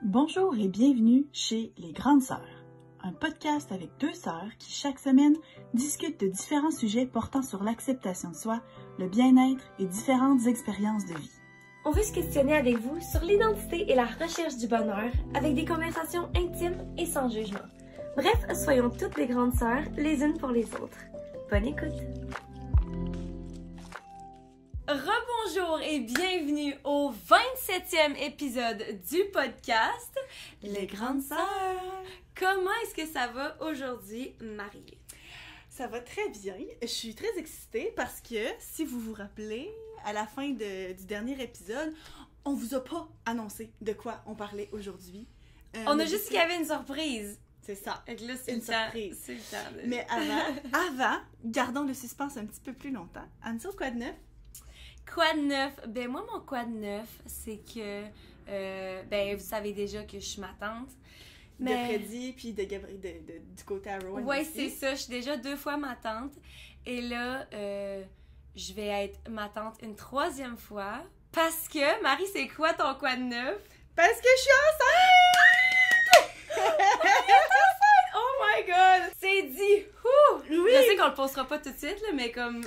Bonjour et bienvenue chez Les Grandes Sœurs, un podcast avec deux sœurs qui chaque semaine discutent de différents sujets portant sur l'acceptation de soi, le bien-être et différentes expériences de vie. On veut se questionner avec vous sur l'identité et la recherche du bonheur avec des conversations intimes et sans jugement. Bref, soyons toutes les grandes sœurs les unes pour les autres. Bonne écoute! Rebonjour et bienvenue au 27e épisode du podcast Les Grandes Sœurs. Comment est-ce que ça va aujourd'hui, Marie? Ça va très bien. Je suis très excitée parce que, si vous vous rappelez, à la fin du dernier épisode, on vous a pas annoncé de quoi on parlait aujourd'hui. On a juste qu'il y avait une surprise. C'est ça. Et là, c'est une surprise. C'est le temps de... Mais avant, gardons le suspense un petit peu plus longtemps. Anne-Sophie, quoi de neuf? Quoi de neuf? Ben moi, mon quoi de neuf, c'est que, vous savez déjà que je suis ma tante. Mais... De Freddy, puis de Gabriel, du côté à Rowan. Oui, c'est ça. Je suis déjà 2 fois ma tante. Et là, je vais être ma tante une 3e fois. Parce que, Marie, c'est quoi ton quoi de neuf? Parce que je suis enceinte! Oh my god! C'est dit! Oui! Je sais qu'on le postera pas tout de suite, là, mais comme,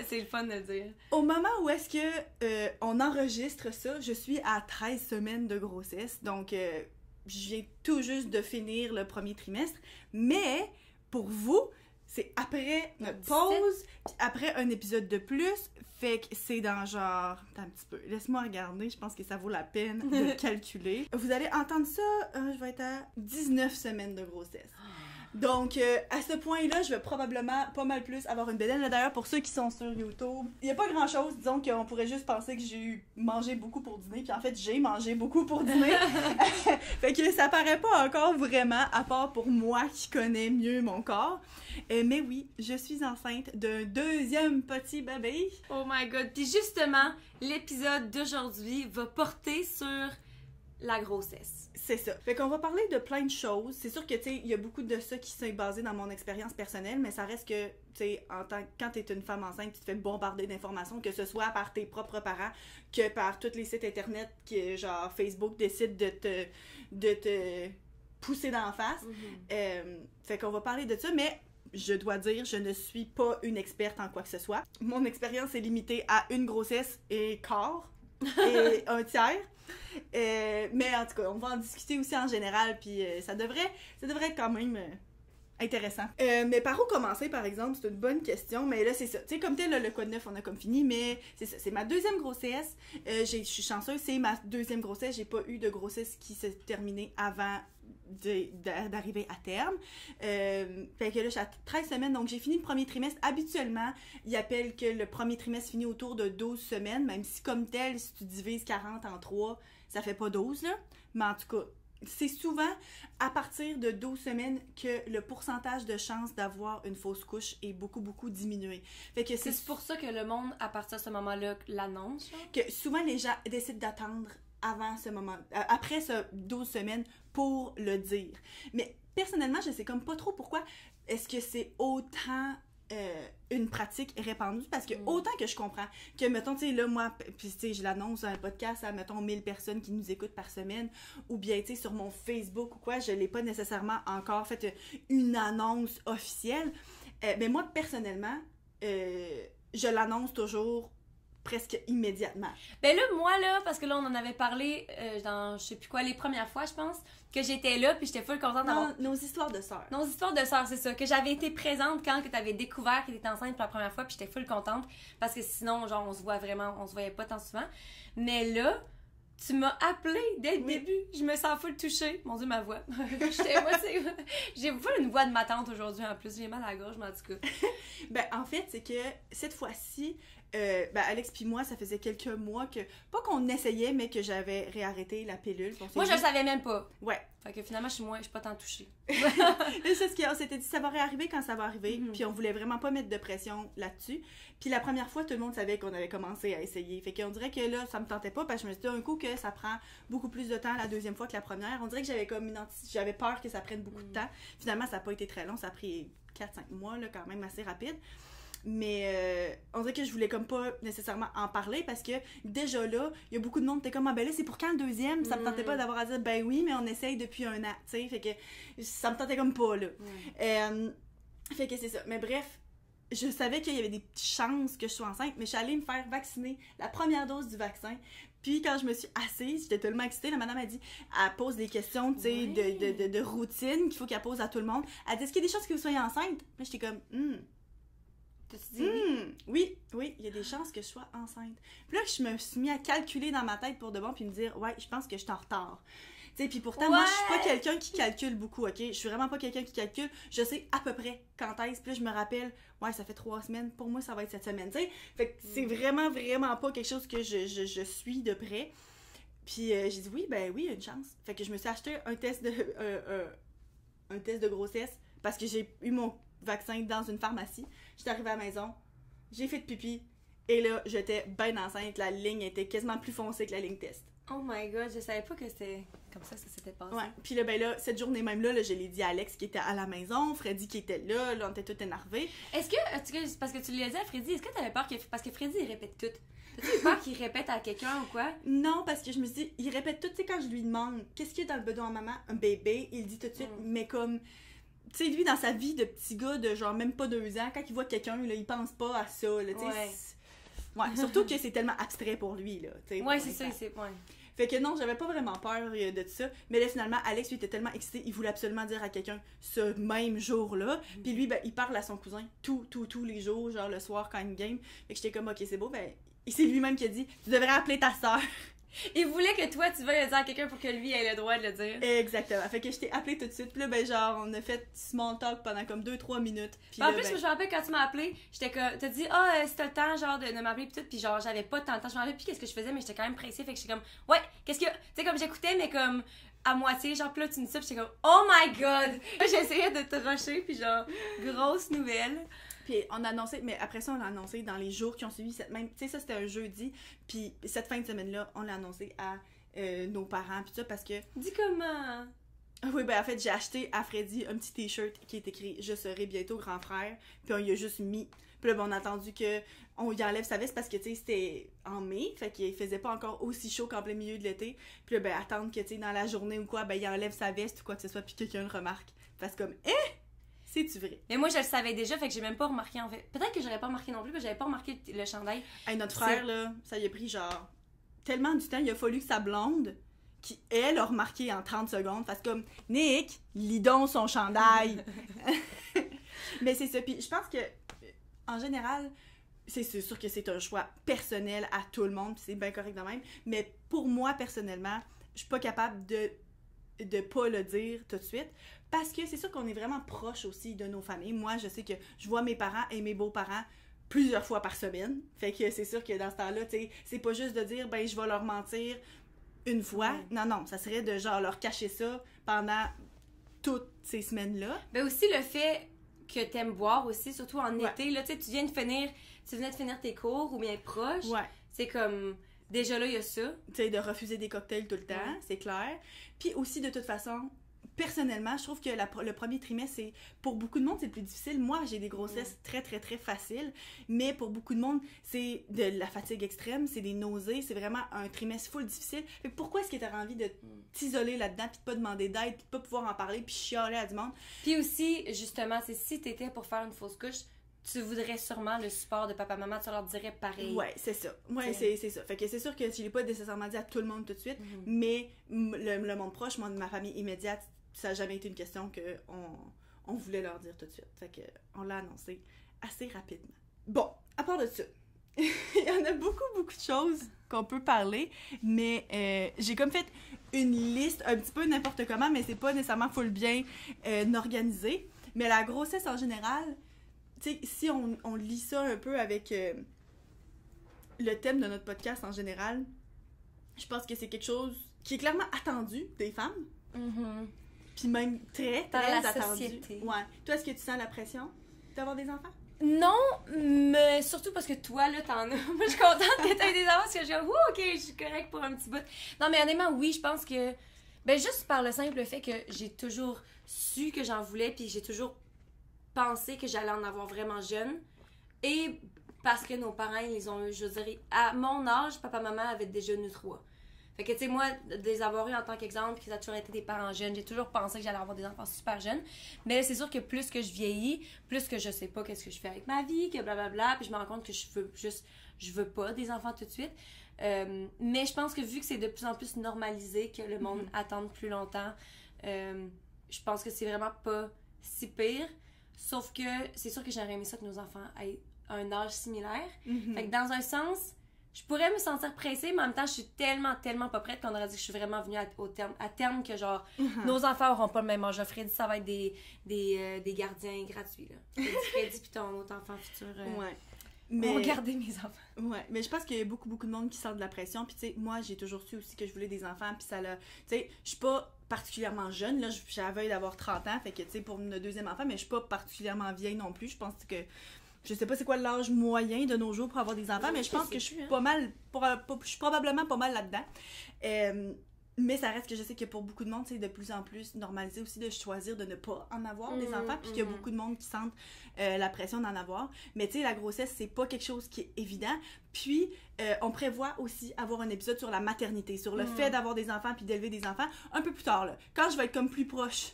c'est le fun de dire. Au moment où est-ce que on enregistre ça, je suis à 13 semaines de grossesse. Donc, je viens tout juste de finir le premier trimestre. Mais, pour vous, c'est après notre pause, puis après un épisode de plus. Fait que c'est dans genre... Attends un petit peu, laisse-moi regarder, je pense que ça vaut la peine de calculer. Vous allez entendre ça, je vais être à 19 semaines de grossesse. Donc, à ce point-là, je vais probablement pas mal plus avoir une bédaine. D'ailleurs, pour ceux qui sont sur YouTube, il n'y a pas grand-chose. Disons qu'on pourrait juste penser que j'ai mangé beaucoup pour dîner. Puis en fait, j'ai mangé beaucoup pour dîner. Fait que ça paraît pas encore vraiment, à part pour moi qui connais mieux mon corps. Mais oui, je suis enceinte d'un 2e petit bébé. Oh my god. Puis justement, l'épisode d'aujourd'hui va porter sur la grossesse. C'est ça. Fait qu'on va parler de plein de choses. C'est sûr que, tu sais, il y a beaucoup de ça qui s'est basé dans mon expérience personnelle, mais ça reste que, tu sais, quand t'es une femme enceinte, tu te fais bombarder d'informations, que ce soit par tes propres parents, que par tous les sites internet, que genre Facebook décide de te pousser d'en face. Fait qu'on va parler de ça, mais je dois dire, je ne suis pas une experte en quoi que ce soit. Mon expérience est limitée à une grossesse et quart, et un tiers. Mais en tout cas, on va en discuter aussi en général, puis ça devrait être quand même intéressant. Mais par où commencer, par exemple, c'est une bonne question, mais là, c'est ça. Tu sais, comme tel, le quoi de neuf, on a comme fini, mais c'est ça, c'est ma 2e grossesse. Je suis chanceuse, c'est ma 2e grossesse, j'ai pas eu de grossesse qui s'est terminée avant d'arriver à terme. Fait que là, je suis à 13 semaines, donc j'ai fini le premier trimestre. Habituellement, ils appellent que le premier trimestre finit autour de 12 semaines, même si comme tel, si tu divises 40 en 3, ça fait pas 12, là. Mais en tout cas, c'est souvent à partir de 12 semaines que le pourcentage de chances d'avoir une fausse couche est beaucoup, beaucoup diminué. Fait que c'est pour ça que le monde, à partir de ce moment-là, l'annonce. Que souvent, les gens décident d'attendre avant ce moment, après ce 12 semaines pour le dire. Mais personnellement, je sais comme pas trop pourquoi est-ce que c'est autant une pratique répandue, parce que autant que je comprends que, mettons, tu sais, là, moi, puis tu sais, je l'annonce à un podcast à, mettons, 1000 personnes qui nous écoutent par semaine, ou bien, tu sais, sur mon Facebook ou quoi, je l'ai pas nécessairement encore fait une annonce officielle. Mais moi, personnellement, je l'annonce toujours presque immédiatement. Ben là, moi, là, parce que là, on en avait parlé dans, je sais plus quoi, les premières fois, je pense, que j'étais là, puis j'étais full contente d'avoir... Nos histoires de sœurs. Nos histoires de sœurs, c'est ça. Que j'avais été présente quand que t'avais découvert que t'étais enceinte pour la première fois, puis j'étais full contente, parce que sinon, genre, on se voyait pas tant souvent. Mais là, tu m'as appelé dès le début. Je me sens full touchée. Mon Dieu, ma voix. J'ai full une voix de ma tante aujourd'hui, en plus. J'ai mal à la gorge, mais en tout cas. Ben, en fait, c'est que cette fois-ci, Alex puis moi, ça faisait quelques mois que, pas qu'on essayait, mais que j'avais réarrêté la pilule. Moi, je le savais même pas. Ouais. Fait que finalement, je suis pas tant touchée. C'est ce qu'on s'était dit, ça va réarriver quand ça va arriver, puis on voulait vraiment pas mettre de pression là-dessus. Puis la première fois, tout le monde savait qu'on avait commencé à essayer. Fait qu'on dirait que là, ça me tentait pas, parce que je me suis dit d'un coup que ça prend beaucoup plus de temps la 2e fois que la première. On dirait que j'avais peur que ça prenne beaucoup de temps. Finalement, ça n'a pas été très long, ça a pris 4-5 mois, là, quand même assez rapide. Mais on dirait que je voulais comme pas nécessairement en parler parce que déjà là, il y a beaucoup de monde qui était comme, ah ben là, c'est pour quand le deuxième? Ça me tentait pas d'avoir à dire, ben oui, mais on essaye depuis 1 an, tu sais, fait que ça me tentait comme pas, là. Fait que c'est ça. Mais bref, je savais qu'il y avait des petites chances que je sois enceinte, mais je suis allée me faire vacciner la première dose du vaccin. Puis quand je me suis assise, j'étais tellement excitée, la madame a dit, elle pose des questions, tu sais, de routine qu'il faut qu'elle pose à tout le monde. Elle dit, est-ce qu'il y a des chances que vous soyez enceinte? Là, j'étais comme, T'as-tu dit oui, il y a des chances que je sois enceinte. Puis là, je me suis mis à calculer dans ma tête pour de bon, puis me dire, ouais, je pense que je suis en retard. Tu sais, puis pourtant, moi, je suis pas quelqu'un qui calcule beaucoup, OK? Je suis vraiment pas quelqu'un qui calcule. Je sais à peu près quand est-ce. Puis là, je me rappelle, ouais, ça fait 3 semaines. Pour moi, ça va être cette semaine, tu sais. Fait que c'est vraiment, vraiment pas quelque chose que je suis de près. Puis j'ai dit, oui, il y a une chance. Fait que je me suis acheté un test de grossesse parce que j'ai eu mon vaccin dans une pharmacie. J'étais arrivée à la maison, j'ai fait de pipi, et là, j'étais bien enceinte. La ligne était quasiment plus foncée que la ligne test. Oh my god, je savais pas que c'était comme ça s'était passé. Ouais, puis là, cette journée même là, je l'ai dit à Alex qui était à la maison, Freddy qui était là, on était tous énervés. Est-ce que, parce que tu l'as dit à Freddy, est-ce que t'avais peur parce que Freddy, il répète tout. T'as-tu eu peur qu'il répète à quelqu'un ou quoi? Non, parce que je me suis dit, il répète tout, tu sais, quand je lui demande, qu'est-ce qu'il y a dans le bedon à maman? Un bébé, il dit tout de suite, mais comme... Tu sais, lui, dans sa vie de petit gars de genre même pas 2 ans, quand il voit quelqu'un, là, il pense pas à ça, là, tu sais. Ouais, surtout que c'est tellement abstrait pour lui, là, tu sais. Ouais, c'est ça, c'est... Ouais. Fait que non, j'avais pas vraiment peur de tout ça. Mais là, finalement, Alex, lui, était tellement excité, il voulait absolument dire à quelqu'un ce même jour-là. Puis lui, ben, il parle à son cousin tous les jours, genre le soir quand il game. Fait que j'étais comme, ok, c'est beau, ben, c'est lui-même qui a dit, tu devrais appeler ta sœur. Il voulait que toi, tu veuilles le dire à quelqu'un pour que lui ait le droit de le dire. Exactement. Fait que je t'ai appelé tout de suite. Puis là, ben, genre, on a fait small talk pendant comme 2-3 minutes. Puis en là, plus, ben... je me rappelle quand tu m'as appelé, j'étais comme, t'as dit, si t'as le temps, genre, de m'appeler, pis tout, pis genre, j'avais pas tant de temps. Je me rappelle plus qu'est-ce que je faisais, mais j'étais quand même pressée. Fait que j'étais comme, ouais, qu'est-ce que. Tu sais, comme j'écoutais, mais comme à moitié, genre, pis là, tu me dis ça, pis j'étais comme, oh my god! J'essayais de te rusher, pis genre, grosse nouvelle. Puis on a annoncé, mais après ça, on l'a annoncé dans les jours qui ont suivi cette même. Tu sais, ça c'était un jeudi. Puis cette fin de semaine-là, on l'a annoncé à nos parents, puis ça, parce que. Dis comment? Oui, ben en fait, j'ai acheté à Freddy un petit t-shirt qui est écrit Je serai bientôt grand frère. Puis on y a juste mis. Puis là, ben, on a attendu qu'on y enlève sa veste parce que, tu sais, c'était en mai. Fait qu'il faisait pas encore aussi chaud qu'en plein milieu de l'été. Puis là, ben, attendre que, tu sais, dans la journée ou quoi, ben, il enlève sa veste ou quoi que ce soit, puis quelqu'un le remarque. Parce comme, c'est-tu vrai? Mais moi, je le savais déjà, fait que j'ai même pas remarqué, en fait. Peut-être que j'aurais pas remarqué non plus, parce que j'avais pas remarqué le chandail. Hey, notre frère, là, ça y a pris genre tellement du temps, il a fallu que sa blonde, qui, elle, a remarqué en 30 secondes, fasse comme Nick, lis donc son chandail. Mais c'est ça. Puis je pense que, en général, c'est sûr que c'est un choix personnel à tout le monde, puis c'est bien correct de même. Mais pour moi, personnellement, je suis pas capable de pas le dire tout de suite. Parce que c'est sûr qu'on est vraiment proche aussi de nos familles. Moi, je sais que je vois mes parents et mes beaux-parents plusieurs fois par semaine. Fait que c'est sûr que dans ce temps-là, tu sais, c'est pas juste de dire, ben, je vais leur mentir une fois. Non, ça serait de genre leur cacher ça pendant toutes ces semaines-là. Ben aussi le fait que t'aimes boire aussi, surtout en été, là, tu sais, tu venais de finir tes cours ou bien proche. Ouais. C'est comme, déjà là, il y a ça. Tu sais, de refuser des cocktails tout le temps, c'est clair. Puis aussi, de toute façon, personnellement, je trouve que le premier trimestre, pour beaucoup de monde, c'est plus difficile. Moi, j'ai des grossesses très, très, très faciles, mais pour beaucoup de monde, c'est de la fatigue extrême, c'est des nausées, c'est vraiment un trimestre full difficile. Fait que pourquoi est-ce que tu as envie de t'isoler là-dedans, puis de pas demander d'aide, puis de pas pouvoir en parler, puis chialer à du monde? Puis aussi, justement, c'est si t'étais pour faire une fausse couche, tu voudrais sûrement le support de papa-maman, tu leur dirais pareil. Ouais, c'est ça. Ouais, c'est ça. Fait que c'est sûr que je l'ai pas nécessairement dit à tout le monde tout de suite, mais le monde proche, ma famille immédiate, ça n'a jamais été une question qu'on voulait leur dire tout de suite. Fait que on l'a annoncé assez rapidement. Bon, à part de ça, il y en a beaucoup de choses qu'on peut parler, mais j'ai comme fait une liste un petit peu n'importe comment, mais c'est pas nécessairement full bien organisé. Mais la grossesse en général, tu sais, si on lit ça un peu avec le thème de notre podcast en général, je pense que c'est quelque chose qui est clairement attendu des femmes. Puis même très, très attendu. Société. Ouais. Toi, est-ce que tu sens la pression d'avoir des enfants? Non, mais surtout parce que toi, là, t'en as. Moi, je suis contente que t'aies des enfants parce que je suis comme, ok, je suis correcte pour un petit bout. Non, mais honnêtement, oui, je pense que. Ben, juste par le simple fait que j'ai toujours su que j'en voulais, puis j'ai toujours pensé que j'allais en avoir vraiment jeune. Et parce que nos parents, ils ont eu, je veux dire, à mon âge, papa-maman avaient déjà eu 3. Fait que, tu sais, moi, de les avoir eu en tant qu'exemple, qu'ils ont toujours été des parents jeunes, j'ai toujours pensé que j'allais avoir des enfants super jeunes. Mais c'est sûr que plus que je vieillis, plus que je sais pas qu'est-ce que je fais avec ma vie, que blablabla, puis je me rends compte que je veux pas des enfants tout de suite. Mais je pense que vu que c'est de plus en plus normalisé, que le monde attende plus longtemps, je pense que c'est vraiment pas si pire. Sauf que c'est sûr que j'aurais aimé ça que nos enfants aient un âge similaire. Fait que dans un sens, je pourrais me sentir pressée, mais en même temps, je suis tellement pas prête qu'on aurait dit que je suis vraiment venue à terme que genre, nos enfants auront pas le même âge. Freddy, ça va être des gardiens gratuits, là. Freddy puis ton autre enfant futur. Ouais. Pour garder mes enfants. Ouais, mais je pense qu'il y a beaucoup de monde qui sort de la pression. Puis, tu sais, moi, j'ai toujours su aussi que je voulais des enfants. Puis, ça l'a. Tu sais, je suis pas particulièrement jeune. Là, j'avais d'avoir 30 ans. Fait que, tu sais, pour le deuxième enfant, mais je suis pas particulièrement vieille non plus. Je pense que. Je sais pas c'est quoi l'âge moyen de nos jours pour avoir des enfants, mais je pense que je suis pas mal. Je suis probablement pas mal là-dedans. Mais ça reste que je sais que pour beaucoup de monde, c'est de plus en plus normalisé aussi de choisir de ne pas en avoir des enfants, puis qu'il y a beaucoup de monde qui sentent la pression d'en avoir. Mais tu sais, la grossesse, c'est pas quelque chose qui est évident. Puis, on prévoit aussi avoir un épisode sur la maternité, sur le fait d'avoir des enfants puis d'élever des enfants un peu plus tard, là. Quand je vais être comme plus proche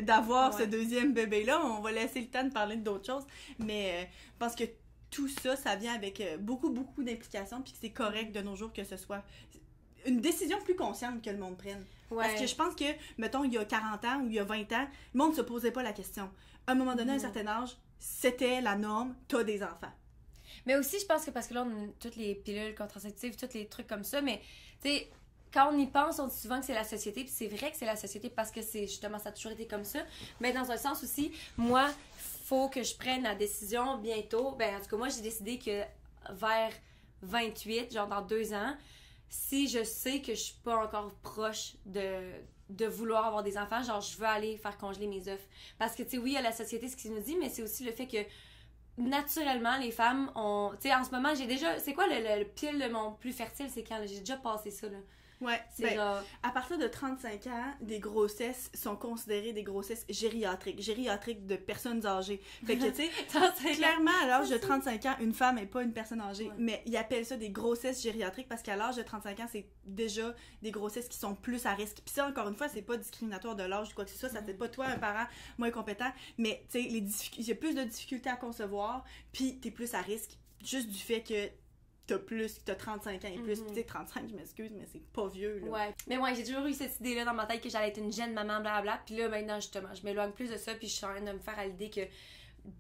d'avoir ce deuxième bébé-là, on va laisser le temps de parler d'autres choses. Mais je pense que tout ça, ça vient avec beaucoup d'implications, puis que c'est correct de nos jours que ce soit une décision plus consciente que le monde prenne. Parce que je pense que, mettons, il y a 40 ans ou il y a 20 ans, le monde ne se posait pas la question. À un moment donné, à un certain âge, c'était la norme, t'as des enfants. Mais aussi, je pense que parce que là, on a toutes les pilules contraceptives, tous les trucs comme ça, mais tu sais, quand on y pense, on dit souvent que c'est la société, puis c'est vrai que c'est la société parce que c'est justement, ça a toujours été comme ça. Mais dans un sens aussi, moi, faut que je prenne la décision bientôt. Ben, en tout cas, moi, j'ai décidé que vers 28, genre dans 2 ans, si je sais que je suis pas encore proche de vouloir avoir des enfants, genre, je veux aller faire congeler mes œufs. Parce que, tu sais, oui, il y a la société, ce qu'ils nous dit, mais c'est aussi le fait que naturellement, les femmes ont... Tu sais, en ce moment, j'ai déjà... C'est quoi le pile de mon plus fertile? C'est quand? J'ai déjà passé ça, là. Ouais, c'est genre... À partir de 35 ans, des grossesses sont considérées des grossesses gériatriques de personnes âgées. Fait que, tu sais, clairement, à l'âge de 35 ans, une femme n'est pas une personne âgée. Ouais. Mais ils appellent ça des grossesses gériatriques parce qu'à l'âge de 35 ans, c'est déjà des grossesses qui sont plus à risque. Puis ça, encore une fois, c'est pas discriminatoire de l'âge ou quoi que ce soit. Ça fait pas toi un parent moins compétent. Mais, tu sais, il y a plus de difficultés à concevoir, puis t'es plus à risque. Juste du fait que t'as 35 ans et plus, tu sais, 35, je m'excuse, mais c'est pas vieux, là. Ouais, mais ouais, j'ai toujours eu cette idée-là dans ma tête que j'allais être une jeune maman, blablabla, puis là, maintenant, justement, je m'éloigne plus de ça, puis je suis en train de me faire à l'idée que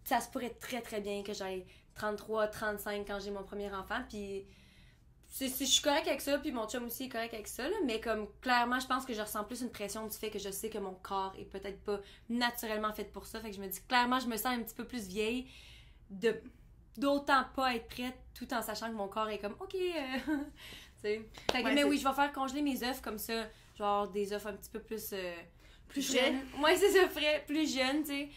ça se pourrait très, très bien que j'aille 33, 35 quand j'ai mon premier enfant, puis je suis correcte avec ça, puis mon chum aussi est correct avec ça, là, mais comme, clairement, je pense que je ressens plus une pression du fait que je sais que mon corps est peut-être pas naturellement fait pour ça, fait que je me dis, clairement, je me sens un petit peu plus vieille d'autant pas être prête tout en sachant que mon corps est comme ok fait que, mais oui, je vais faire congeler mes œufs comme ça, genre des œufs un petit peu plus jeunes. Ouais, c'est ça, frais, plus jeunes, tu sais.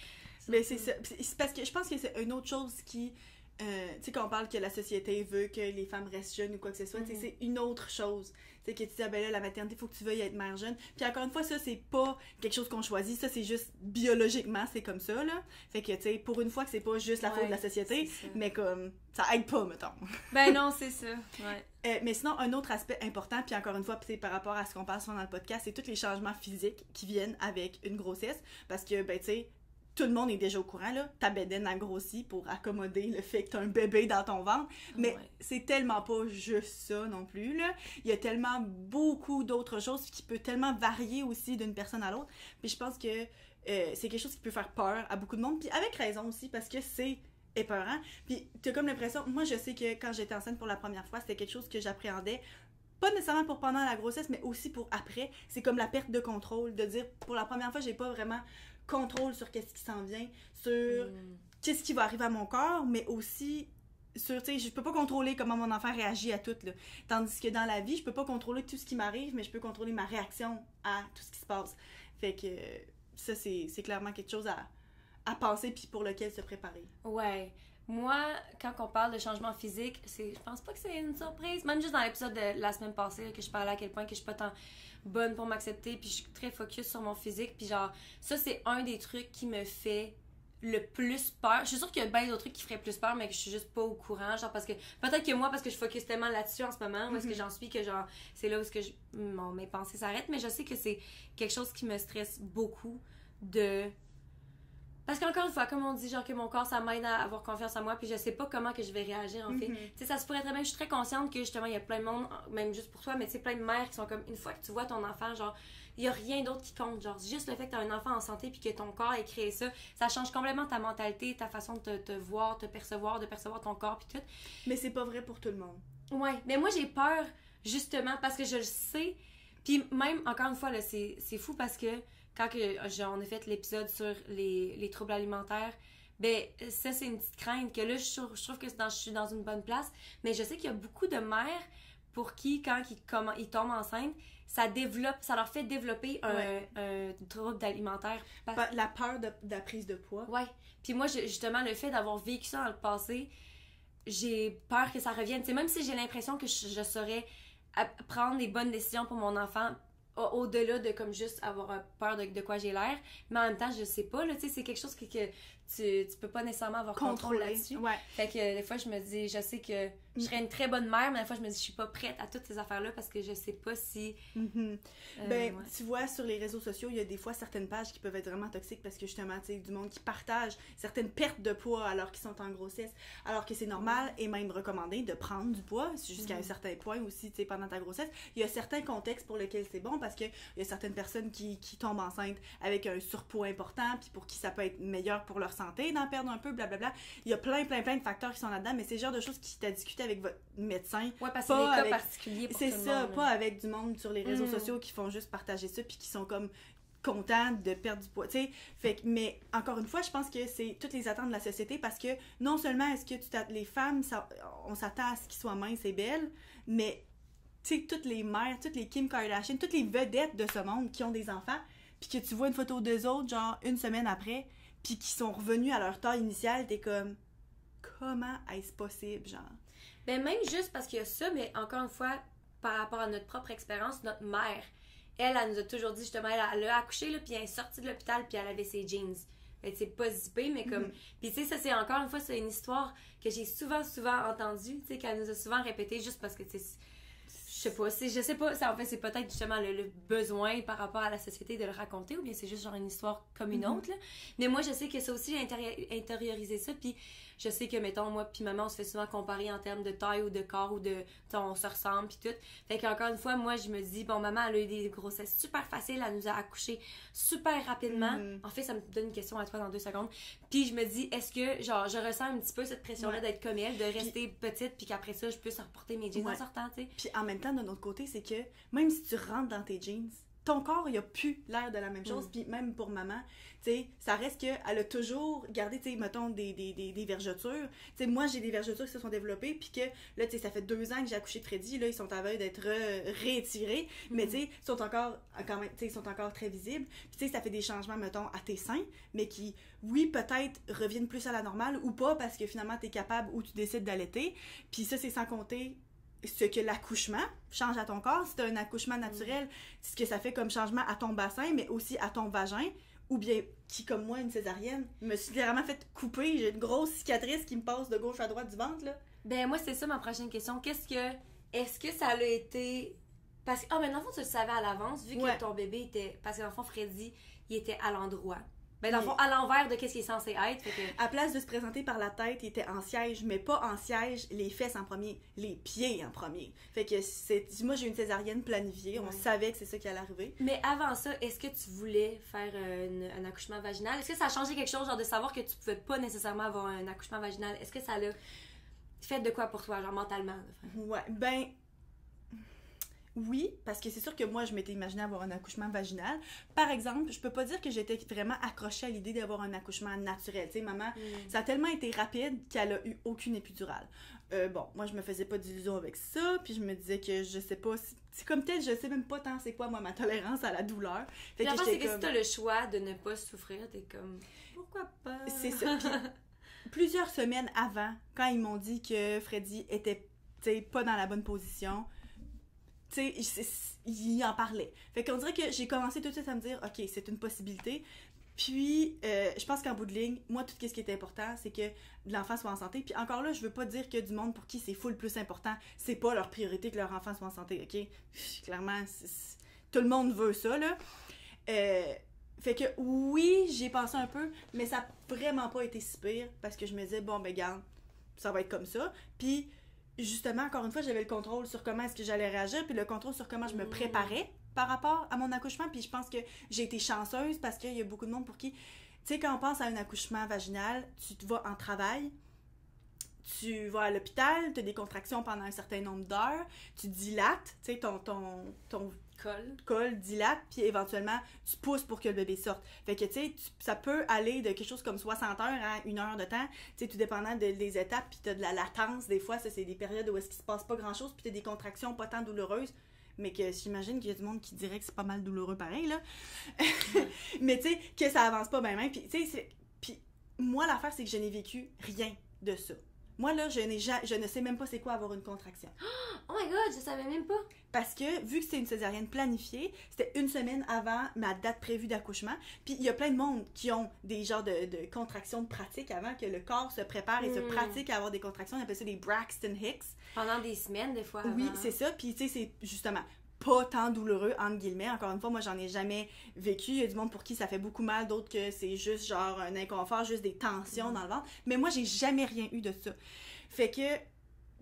Mais c'est ça, c'est parce que je pense que c'est une autre chose qui tu sais, quand on parle que la société veut que les femmes restent jeunes ou quoi que ce soit, tu sais, c'est une autre chose. Tu sais, que tu dis, ah ben là, la maternité, il faut que tu veuilles être mère jeune. Puis encore une fois, ça, c'est pas quelque chose qu'on choisit, ça, c'est juste biologiquement, c'est comme ça, là. Fait que, tu sais, pour une fois que c'est pas juste la faute de la société, mais comme, ça aide pas, mettons. Ben non, c'est ça, ouais. Mais sinon, un autre aspect important, puis encore une fois, c'est par rapport à ce qu'on parle souvent dans le podcast, c'est tous les changements physiques qui viennent avec une grossesse. Parce que, ben, tu sais, tout le monde est déjà au courant, là. Ta bédaine a grossi pour accommoder le fait que t'as un bébé dans ton ventre. Mais c'est tellement pas juste ça non plus, là. Il y a tellement beaucoup d'autres choses qui peut tellement varier aussi d'une personne à l'autre. Puis je pense que c'est quelque chose qui peut faire peur à beaucoup de monde. Puis avec raison aussi, parce que c'est épeurant. Puis t'as comme l'impression... Moi, je sais que quand j'étais enceinte pour la première fois, c'était quelque chose que j'appréhendais. Pas nécessairement pour pendant la grossesse, mais aussi pour après. C'est comme la perte de contrôle. De dire, pour la première fois, j'ai pas vraiment contrôle sur qu'est-ce qui s'en vient, sur qu'est-ce qui va arriver à mon corps, mais aussi sur, tu sais, je peux pas contrôler comment mon enfant réagit à tout, là. Tandis que dans la vie, je peux pas contrôler tout ce qui m'arrive, mais je peux contrôler ma réaction à tout ce qui se passe. Fait que ça, c'est clairement quelque chose à penser puis pour lequel se préparer. Ouais. Moi, quand on parle de changement physique, je pense pas que c'est une surprise. Même juste dans l'épisode de la semaine passée, là, que je parlais à quel point que je suis pas tant bonne pour m'accepter, puis je suis très focus sur mon physique, puis genre, ça, c'est un des trucs qui me fait le plus peur. Je suis sûre qu'il y a bien d'autres trucs qui feraient plus peur, mais que je suis juste pas au courant. Genre, parce que peut-être que moi, parce que je focus tellement là-dessus en ce moment, où est-ce que j'en suis, que genre, c'est là où est-ce que mes pensées s'arrêtent. Mais je sais que c'est quelque chose qui me stresse beaucoup de. Parce qu'encore une fois, comme on dit, genre que mon corps, ça m'aide à avoir confiance en moi, puis je sais pas comment que je vais réagir, en fait. Tu sais, ça se pourrait très bien, je suis très consciente que justement, il y a plein de monde, même juste pour toi, mais tu sais, plein de mères qui sont comme, une fois que tu vois ton enfant, genre, il y a rien d'autre qui compte. Genre, juste le fait que t'as un enfant en santé puis que ton corps ait créé ça, ça change complètement ta mentalité, ta façon de te voir, de percevoir ton corps puis tout. Mais c'est pas vrai pour tout le monde. Ouais, mais moi, j'ai peur, justement, parce que je le sais. Puis même, encore une fois, là, c'est fou parce que quand on a fait l'épisode sur les troubles alimentaires, ben ça, c'est une petite crainte que là, je trouve que je suis dans une bonne place. Mais je sais qu'il y a beaucoup de mères pour qui, quand ils tombent enceintes, ça leur fait développer un trouble alimentaire. La peur de la prise de poids. Ouais. Puis moi, justement, le fait d'avoir vécu ça dans le passé, j'ai peur que ça revienne. T'sais, même si j'ai l'impression que je saurais prendre les bonnes décisions pour mon enfant, au-delà de comme juste avoir peur de quoi j'ai l'air, mais en même temps, je sais pas, là, tu sais, c'est quelque chose que tu peux pas nécessairement avoir contrôle là-dessus. Ouais. Fait que des fois, je me dis, je sais que je serais une très bonne mère, mais des fois, je me dis, je suis pas prête à toutes ces affaires-là parce que je sais pas si... Tu vois, sur les réseaux sociaux, il y a des fois certaines pages qui peuvent être vraiment toxiques parce que justement, tu sais, du monde qui partage certaines pertes de poids alors qu'ils sont en grossesse, alors que c'est normal et même recommandé de prendre du poids jusqu'à un certain point aussi, tu sais, pendant ta grossesse. Il y a certains contextes pour lesquels c'est bon parce qu'il y a certaines personnes qui tombent enceintes avec un surpoids important puis pour qui ça peut être meilleur pour leur santé d'en perdre un peu, blablabla. Il y a plein de facteurs qui sont là-dedans, mais c'est le genre de choses qui t'a discuté avec votre médecin. Ouais, parce que c'est des cas particuliers pour tout le monde. C'est ça, pas avec du monde sur les réseaux sociaux qui font juste partager ça puis qui sont comme contents de perdre du poids, tu sais. Fait que, mais encore une fois, je pense que c'est toutes les attentes de la société parce que non seulement est-ce que les femmes, on s'attend à ce qu'ils soient minces et belles, mais tu sais, toutes les mères, toutes les Kim Kardashian, toutes les vedettes de ce monde qui ont des enfants, puis que tu vois une photo d'eux autres, genre une semaine après, puis qui sont revenus à leur taille initiale, t'es comme, comment est-ce possible, genre? Ben même juste parce qu'il y a ça, mais encore une fois, par rapport à notre propre expérience, notre mère, elle nous a toujours dit, justement, elle a accouché, là, puis elle est sortie de l'hôpital, puis elle avait ses jeans. Fait que c'est pas zippé, mais comme... Puis tu sais, ça, c'est encore une fois, c'est une histoire que j'ai souvent entendue, tu sais, qu'elle nous a souvent répété juste parce que, tu sais, je sais pas, ça, en fait, c'est peut-être justement le besoin par rapport à la société de le raconter, ou bien c'est juste genre une histoire comme une autre, là. Mais moi, je sais que ça aussi, j'ai intériorisé ça, puis je sais que, mettons, moi puis maman, on se fait souvent comparer en termes de taille ou de corps ou de, on se ressemble puis tout. Fait qu'encore une fois, moi, je me dis, bon, maman, elle a eu des grossesses super faciles, elle nous a accouché super rapidement. En fait, ça me donne une question à toi dans 2 secondes. Puis je me dis, est-ce que, genre, je ressens un petit peu cette pression-là d'être comme elle, de rester petite, puis qu'après ça, je puisse reporter mes jeans en sortant, tu sais. Puis en même temps, de notre côté, c'est que même si tu rentres dans tes jeans, ton corps, il a plus l'air de la même chose. Puis même pour maman, tu sais, ça reste qu'elle a toujours gardé, tu sais, mettons, des vergetures. Tu sais, moi, j'ai des vergetures qui se sont développées, puis que là, tu sais, ça fait 2 ans que j'ai accouché de Freddy, là, ils sont à veille d'être réétirés, mais tu sais, sont encore, quand même, tu sais, ils sont encore très visibles. Puis tu sais, ça fait des changements, mettons, à tes seins, mais qui, oui, peut-être reviennent plus à la normale ou pas, parce que finalement, t'es capable ou tu décides d'allaiter. Puis ça, c'est sans compter ce que l'accouchement change à ton corps. Si tu as un accouchement naturel, ce que ça fait comme changement à ton bassin, mais aussi à ton vagin, ou bien qui, comme moi, une césarienne, me suis littéralement fait couper. J'ai une grosse cicatrice qui me passe de gauche à droite du ventre, là. Ben moi, c'est ça ma prochaine question. Est-ce que ça a été... Parce que, mais dans le fond, tu le savais à l'avance, vu que ton bébé était... Parce que dans le fond, Freddy, il était à l'endroit. Ben, dans le fond, à l'envers de qu'est-ce qu'il est censé être. Fait que... À place de se présenter par la tête, il était en siège, mais pas en siège, les fesses en premier, les pieds en premier. Fait que moi, j'ai une césarienne planifiée, on savait que c'est ça qui allait arriver. Mais avant ça, est-ce que tu voulais faire un accouchement vaginal? Est-ce que ça a changé quelque chose, genre de savoir que tu pouvais pas nécessairement avoir un accouchement vaginal? Est-ce que ça l'a fait de quoi pour toi, genre mentalement? Ouais, ben... Oui, parce que c'est sûr que moi, je m'étais imaginé avoir un accouchement vaginal. Par exemple, je peux pas dire que j'étais vraiment accrochée à l'idée d'avoir un accouchement naturel. Tu sais, maman, ça a tellement été rapide qu'elle a eu aucune épidurale. Bon, moi, je me faisais pas d'illusions avec ça, puis je me disais que je sais pas... C'est comme peut-être, je sais même pas tant c'est quoi, moi, ma tolérance à la douleur. Fait que c'est que si t'as le choix de ne pas souffrir, t'es comme... Pourquoi pas? C'est ça. Puis, plusieurs semaines avant, quand ils m'ont dit que Freddy était, tu sais, pas dans la bonne position... Tu sais, il en parlait. Fait qu'on dirait que j'ai commencé tout de suite à me dire, OK, c'est une possibilité. Puis, je pense qu'en bout de ligne, moi, tout ce qui est important, c'est que l'enfant soit en santé. Puis encore là, je veux pas dire que du monde pour qui c'est full plus important, c'est pas leur priorité que leur enfant soit en santé, OK? Clairement, tout le monde veut ça, là. Fait que oui, j'y ai pensé un peu, mais ça a vraiment pas été si pire parce que je me disais, bon, ben, garde, ça va être comme ça. Puis, justement, encore une fois, j'avais le contrôle sur comment est-ce que j'allais réagir, puis le contrôle sur comment je me préparais par rapport à mon accouchement. Puis je pense que j'ai été chanceuse parce qu'il y a beaucoup de monde pour qui, tu sais, quand on pense à un accouchement vaginal, tu te vas en travail, tu vas à l'hôpital, tu as des contractions pendant un certain nombre d'heures, tu dilates, tu sais, ton col dilate, puis éventuellement, tu pousses pour que le bébé sorte. Fait que, tu sais, ça peut aller de quelque chose comme 60 heures à 1 heure de temps, tu sais, tout dépendant des étapes, puis tu as de la latence, des fois, ça, c'est des périodes où est-ce qu'il se passe pas grand-chose, puis tu as des contractions pas tant douloureuses, mais que j'imagine qu'il y a du monde qui dirait que c'est pas mal douloureux pareil, là. Mais, tu sais, que ça avance pas bien, puis, tu sais, puis moi, l'affaire, c'est que je n'ai vécu rien de ça. Moi, là, je ne sais même pas c'est quoi avoir une contraction. Oh my God, je savais même pas. Parce que, vu que c'était une césarienne planifiée, c'était 1 semaine avant ma date prévue d'accouchement. Puis, il y a plein de monde qui ont des genres de contractions de pratique avant que le corps se prépare et se pratique à avoir des contractions. On appelle ça des Braxton Hicks. Pendant des semaines, des fois. Oui, avant. c'est ça. Puis, tu sais, c'est justement pas tant douloureux, entre guillemets. Encore une fois, moi, j'en ai jamais vécu. Il y a du monde pour qui ça fait beaucoup mal, d'autres que c'est juste genre un inconfort, juste des tensions dans le ventre. Mais moi, j'ai jamais rien eu de ça. Fait que,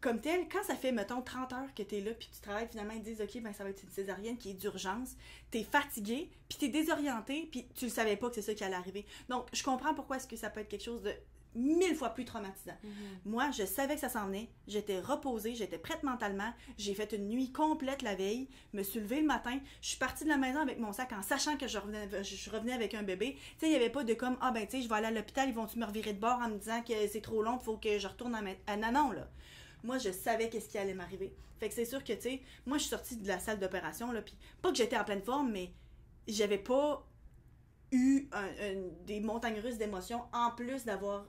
comme tel, quand ça fait, mettons, 30 heures que t'es là, puis tu travailles, finalement, ils te disent, OK, ben ça va être une césarienne qui est d'urgence, t'es fatigué, puis t'es désorienté, puis tu le savais pas que c'est ça qui allait arriver. Donc, je comprends pourquoi est-ce que ça peut être quelque chose de 1000 fois plus traumatisant. Moi, je savais que ça s'en venait, j'étais reposée, j'étais prête mentalement, j'ai fait une nuit complète la veille, me suis levée le matin, je suis partie de la maison avec mon sac en sachant que je revenais avec un bébé. Tu sais, il n'y avait pas de comme, ah ben tu sais, je vais aller à l'hôpital, ils vont-tu me revirer de bord en me disant que c'est trop long, il faut que je retourne à non, là. Moi, je savais qu'est-ce qui allait m'arriver. Fait que c'est sûr que, tu sais, moi, je suis sortie de la salle d'opération, là, puis pas que j'étais en pleine forme, mais j'avais pas eu des montagnes russes d'émotions en plus d'avoir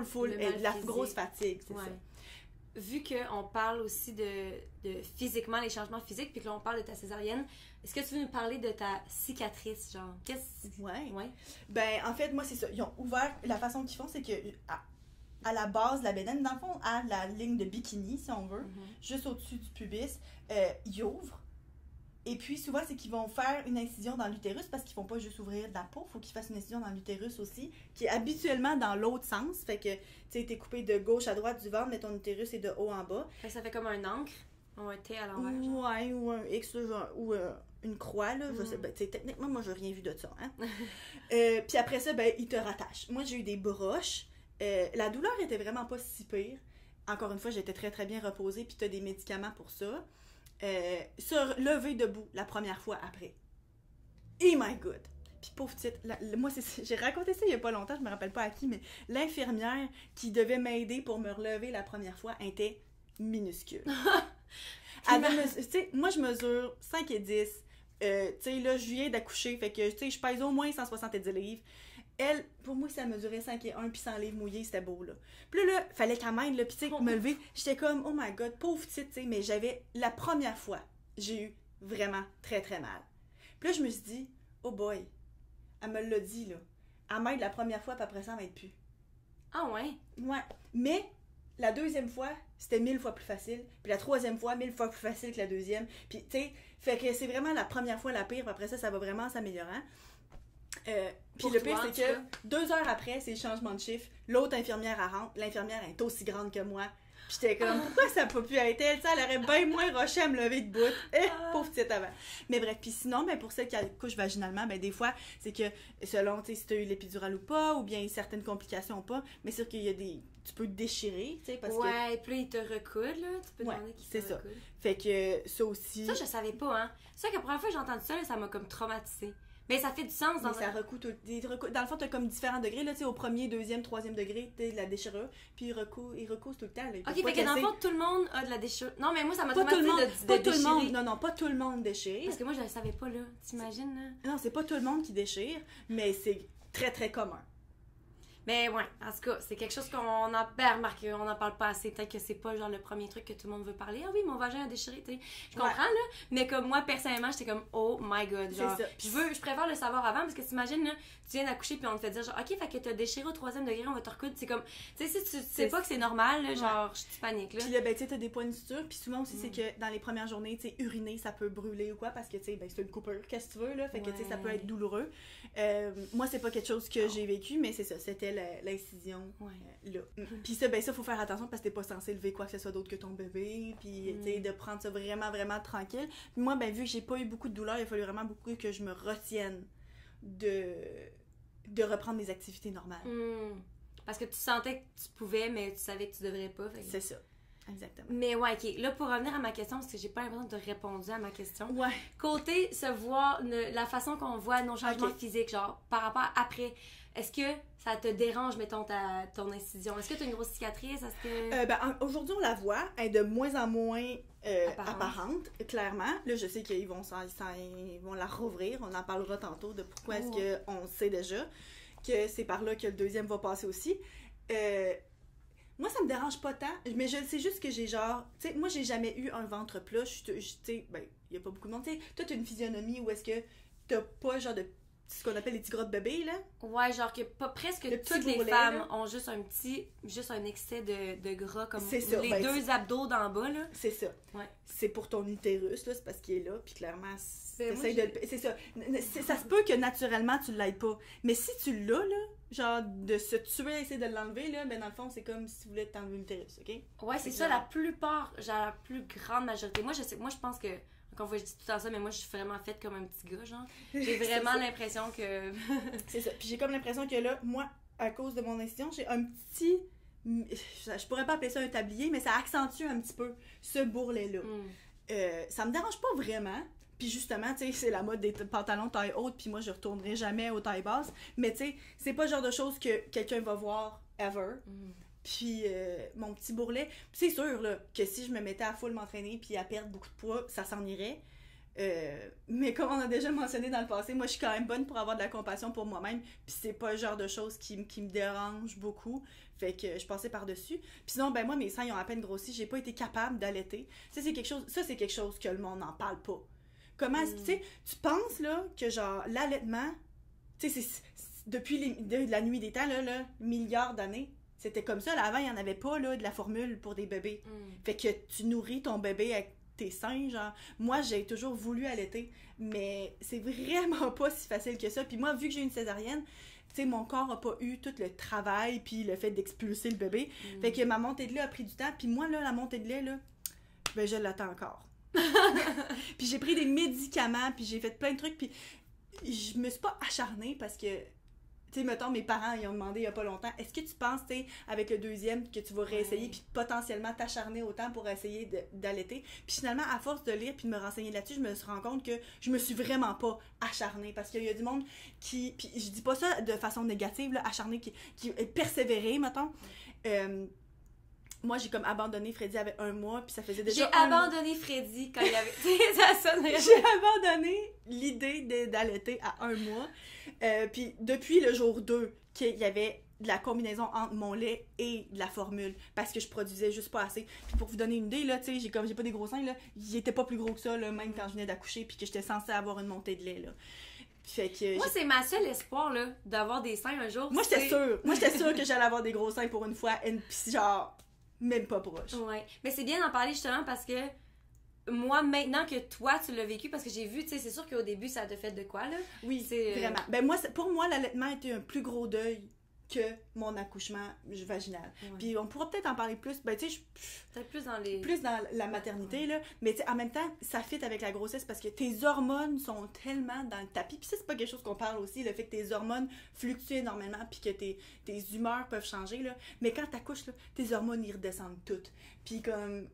full et de la grosse fatigue, c'est ça. Vu qu'on parle aussi de physiquement, les changements physiques, puis que là, on parle de ta césarienne, est-ce que tu veux nous parler de ta cicatrice, genre? Ouais. Ben, en fait, moi, c'est ça. Ils ont ouvert, la façon qu'ils font, c'est que à la base de la bédaine, dans le fond, à la ligne de bikini, si on veut, juste au-dessus du pubis, ils ouvrent. Et puis, souvent, c'est qu'ils vont faire une incision dans l'utérus parce qu'ils ne font pas juste ouvrir de la peau. Il faut qu'ils fassent une incision dans l'utérus aussi, qui est habituellement dans l'autre sens. Fait que, tu sais, t'es coupé de gauche à droite du ventre, mais ton utérus est de haut en bas. Ça fait comme un encre, ou un T à l'envers. Ouais, ou un X, là, ou une croix, là. Je sais, ben, techniquement, moi, j'ai rien vu de ça, hein. Puis après ça, ben, ils te rattachent. Moi, j'ai eu des broches. La douleur était vraiment pas si pire. Encore une fois, j'étais très, très bien reposée, puis t'as des médicaments pour ça. Se lever debout la première fois après. Oh my God! Puis pauvre petite, moi j'ai raconté ça il y a pas longtemps, je me rappelle pas à qui, mais l'infirmière qui devait m'aider pour me relever la première fois était minuscule. Tu sais, moi je mesure 5 et 10. Tu sais, là, je viens d'accoucher, fait que, tu sais, je pèse au moins 170 livres. Elle, pour moi, ça mesurait 5 et 1 puis 100 livres mouillés, c'était beau, là. Puis là, fallait qu'elle m'aide, là, puis tu sais, me lever, j'étais comme, oh my God, pauvre petite, tu sais, mais j'avais, la première fois, j'ai eu vraiment très, très mal. Puis là, je me suis dit, oh boy, elle me l'a dit, là. Elle m'aide la première fois, puis après ça, elle m'aide plus. Ah ouais? Ouais. Mais, la deuxième fois, c'était 1000 fois plus facile. Puis la troisième fois, 1000 fois plus facile que la deuxième. Puis, tu sais, fait que c'est vraiment la première fois la pire, puis après ça, ça va vraiment s'améliorant. Puis le pire, c'est que 2 heures après, c'est le changement de chiffre. L'autre infirmière, elle rentre. L'infirmière est aussi grande que moi. Puis j'étais comme, pourquoi ça n'a pas pu être elle? Elle aurait bien moins rushé à me lever de bout. Pauvre petite avant. Mais bref, puis sinon, ben, pour celles qui accouchent vaginalement, ben, des fois, c'est que selon si tu as eu l'épidurale ou pas, ou bien certaines complications ou pas, mais c'est sûr qu'il y a des. Tu peux te déchirer, tu sais, parce que. Ouais, puis là, ils te recoudent, là. Tu peux demander qu'ils te recoudent. C'est ça. Fait que ça aussi. Ça, je savais pas, hein. C'est ça que la première fois que j'ai entendu ça, là, ça m'a comme traumatisé. Mais ça fait du sens dans ça recoue tout. Dans le fond, t'as comme différents degrés, là, tu sais, au premier, deuxième, troisième degré, t'as de la déchirure, puis ils recousent tout le temps. Là, ok, fait que dans le fond, tout le monde a de la déchirure. Non, mais moi, ça m'a traumatisé de pas tout le déchirer. monde, non, pas tout le monde déchire. Parce que moi, je le savais pas, là. T'imagines, là? Non, c'est pas tout le monde qui déchire, mais c'est très, très commun. Mais ouais, en tout cas, c'est quelque chose qu'on a bien remarqué, on n'en parle pas assez. Peut-être que c'est pas genre le premier truc que tout le monde veut parler. Ah oui, mon vagin a déchiré, tu sais. Je comprends, là. Mais comme moi, personnellement, j'étais comme, oh my god. Genre, je préfère le savoir avant parce que t'imagines, là, tu viens d'accoucher puis on te fait dire, genre, ok, fait que t'as déchiré au 3e degré, on va te recoudre. C'est comme, tu sais, si tu sais pas que c'est normal, là, genre, tu paniques, là. Puis là, ben, tu sais, t'as des points de suture. Puis souvent aussi, c'est que dans les premières journées, tu sais, uriner, ça peut brûler ou quoi parce que, tu sais, ben, c'est une coupure, qu'est-ce que tu veux, là. Fait que, tu sais, ça peut être douloureux. Moi, c'est pas quelque chose que j'ai vécu, mais c'est ça, c'était l'incision là. Puis ça, ben ça, faut faire attention parce que t'es pas censé lever quoi que ce soit d'autre que ton bébé, puis tu sais, de prendre ça vraiment, vraiment tranquille. Puis moi, ben vu que j'ai pas eu beaucoup de douleur, il a fallu vraiment beaucoup que je me retienne de reprendre mes activités normales. Parce que tu sentais que tu pouvais, mais tu savais que tu devrais pas. Fait que... C'est ça. Exactement. Mais ouais, ok. Là, pour revenir à ma question, parce que j'ai pas l'impression de te répondu à ma question. Ouais. Côté se voir, la façon qu'on voit nos changements physiques, genre, par rapport à après, est-ce que ça te dérange, mettons, ton incision? Est-ce que tu as une grosse cicatrice? Est-ce que... Aujourd'hui, on la voit. Elle est de moins en moins apparente, clairement. Là, je sais qu'ils vont la rouvrir. On en parlera tantôt de pourquoi est-ce qu'on sait déjà que c'est par là que le deuxième va passer aussi. Moi, ça me dérange pas tant, mais je sais juste que j'ai genre... Tu sais, moi, j'ai jamais eu un ventre plat. Tu sais, ben, il y a pas beaucoup de monde. Tu sais, toi, t'as une physionomie où est-ce que t'as pas genre de... ce qu'on appelle les petits gras de bébé, là. Ouais, genre que presque toutes les femmes ont juste un excès de gras, comme les deux abdos d'en bas, là. C'est ça. Ouais. C'est pour ton utérus, là, c'est parce qu'il est là, puis clairement, c'est ça. Ça se peut que naturellement, tu l'aides pas. Mais si tu l'as, là, genre, de se tuer à essayer de l'enlever, là, ben dans le fond, c'est comme si tu voulais t'enlever l'utérus, OK? Ouais, c'est ça, la plupart, genre, la plus grande majorité. Moi, je pense que... Encore une fois, je dis tout le temps ça, mais moi, je suis vraiment faite comme un petit gars, genre. J'ai vraiment l'impression que... C'est ça. Puis j'ai comme l'impression que là, moi, à cause de mon incision, j'ai un petit... Je pourrais pas appeler ça un tablier, mais ça accentue un petit peu ce bourrelet-là. Ça me dérange pas vraiment. Puis justement, tu sais, c'est la mode des pantalons taille haute, puis moi, je retournerai jamais aux tailles basses. Mais tu sais, c'est pas le genre de choses que quelqu'un va voir ever. Puis mon petit bourrelet, c'est sûr là, que si je me mettais à full m'entraîner puis à perdre beaucoup de poids, ça s'en irait. Mais comme on a déjà mentionné dans le passé, moi je suis quand même bonne pour avoir de la compassion pour moi-même, puis c'est pas le genre de choses qui me dérange beaucoup, fait que je passais par-dessus. Puis sinon, ben moi mes seins ils ont à peine grossi, j'ai pas été capable d'allaiter. Ça c'est quelque chose que le monde n'en parle pas. Comment, tu sais, tu penses là que genre l'allaitement, tu sais, c'est depuis la nuit des temps, là, milliards d'années, c'était comme ça. Là, avant, il n'y en avait pas là, de la formule pour des bébés. Fait que tu nourris ton bébé avec tes seins, genre. Moi, j'ai toujours voulu allaiter, mais c'est vraiment pas si facile que ça. Puis moi, vu que j'ai une césarienne, tu sais, mon corps n'a pas eu tout le travail puis le fait d'expulser le bébé. Fait que ma montée de lait a pris du temps. Puis moi, là, la montée de lait, là, ben je l'attends encore. Puis j'ai pris des médicaments, puis j'ai fait plein de trucs, puis je me suis pas acharnée parce que, tu sais, mettons, mes parents, ils ont demandé il y a pas longtemps, est-ce que tu penses, tu sais, avec le deuxième, que tu vas réessayer, puis potentiellement t'acharner autant pour essayer d'allaiter? Puis finalement, à force de lire puis de me renseigner là-dessus, je me suis rendu compte que je me suis vraiment pas acharnée, parce qu'il y a du monde qui, puis je dis pas ça de façon négative, là, acharné, qui est persévéré, mettons. Moi, j'ai comme abandonné Freddy avec 1 mois, puis ça faisait déjà J'ai abandonné Freddy quand il avait... ça sonnerait. J'ai abandonné l'idée d'allaiter à 1 mois. Puis depuis le jour 2, qu'il y avait de la combinaison entre mon lait et de la formule, parce que je produisais juste pas assez. Puis pour vous donner une idée, là, tu sais, j'ai pas des gros seins, là, ils étaient pas plus gros que ça, là, même quand je venais d'accoucher, puis que j'étais censée avoir une montée de lait, là. Fait que moi, c'est ma seule espoir, là, d'avoir des seins un jour. Moi, j'étais sûre que j'allais avoir des gros seins pour une fois, puis genre... même pas proche. Ouais. Mais c'est bien d'en parler justement parce que moi, maintenant que toi, tu l'as vécu, parce que j'ai vu, tu sais, c'est sûr qu'au début, ça te fait de quoi, là? Oui, vraiment. Ben moi, pour moi, l'allaitement était un plus gros deuil que mon accouchement vaginal. Ouais. Puis on pourra peut-être en parler plus, ben tu sais, peut-être plus dans la maternité, là, mais tu sais, en même temps, ça fit avec la grossesse parce que tes hormones sont tellement dans le tapis, puis ça, c'est pas quelque chose qu'on parle aussi, le fait que tes hormones fluctuent énormément, puis que tes humeurs peuvent changer, là, mais quand t'accouches, là, tes hormones, ils redescendent toutes. Puis comme...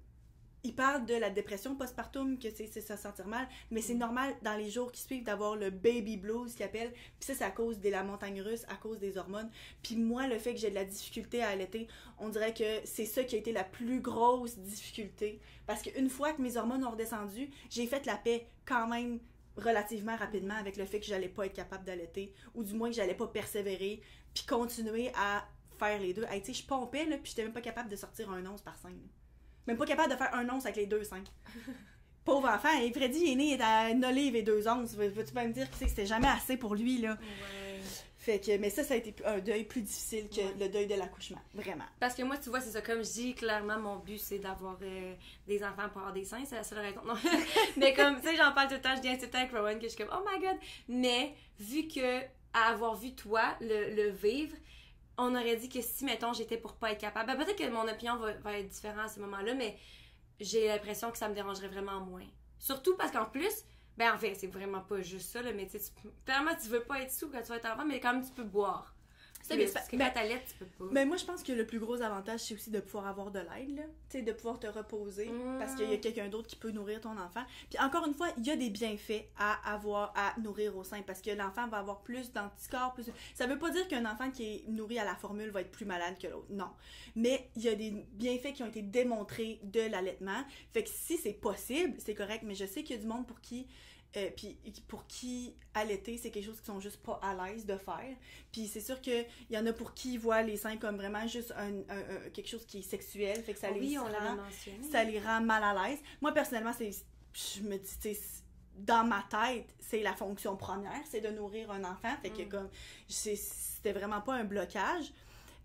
il parle de la dépression postpartum, que c'est se sentir mal, mais c'est normal dans les jours qui suivent d'avoir le baby blues qu'ils appellent. Puis ça, c'est à cause de la montagne russe, à cause des hormones. Puis moi, le fait que j'ai de la difficulté à allaiter, on dirait que c'est ça qui a été la plus grosse difficulté. Parce qu'une fois que mes hormones ont redescendu, j'ai fait la paix quand même relativement rapidement avec le fait que j'allais pas être capable d'allaiter, ou du moins que j'allais pas persévérer, puis continuer à faire les deux. Hey, tu sais, je pompais, là, puis j'étais même pas capable de sortir un once par sein. Là. Même pas capable de faire un once avec les deux seins. Pauvre enfant, et Freddy il est né à 1 olive et 2 onces. Veux-tu pas me dire que c'était jamais assez pour lui, là? Ouais. Fait que, mais ça a été un deuil plus difficile que le deuil de l'accouchement, vraiment. Parce que moi, tu vois, c'est ça, comme je dis, clairement, mon but, c'est d'avoir des enfants pour avoir des seins, c'est la seule raison. Non. Mais comme, tu sais, j'en parle tout le temps, je dis tout le temps avec Rowan que je suis comme, oh my god! Mais, vu que, à avoir vu toi le vivre, on aurait dit que si, mettons, j'étais pour pas être capable, ben, peut-être que mon opinion va être différente à ce moment-là, mais j'ai l'impression que ça me dérangerait vraiment moins. Surtout parce qu'en plus, ben en fait, c'est vraiment pas juste ça, là, mais tu sais, clairement, tu veux pas être sous quand tu vas être enfant, mais quand même, tu peux boire. C'est bien, parce que quand t'allaites, tu peux pas. Mais moi, je pense que le plus gros avantage, c'est aussi de pouvoir avoir de l'aide, là. Tu sais, de pouvoir te reposer, parce qu'il y a quelqu'un d'autre qui peut nourrir ton enfant. Puis encore une fois, il y a des bienfaits à nourrir au sein, parce que l'enfant va avoir plus d'anticorps, plus... Ça veut pas dire qu'un enfant qui est nourri à la formule va être plus malade que l'autre, non. Mais il y a des bienfaits qui ont été démontrés de l'allaitement. Fait que si c'est possible, c'est correct, mais je sais qu'il y a du monde pour qui allaiter, c'est quelque chose qu'ils sont juste pas à l'aise de faire. Puis c'est sûr qu'il y en a pour qui ils voient les seins comme vraiment juste quelque chose qui est sexuel, fait que ça ça les rend mal à l'aise. Moi, personnellement, je me dis, tu sais, dans ma tête, c'est la fonction première, c'est de nourrir un enfant, fait que comme, c'était vraiment pas un blocage.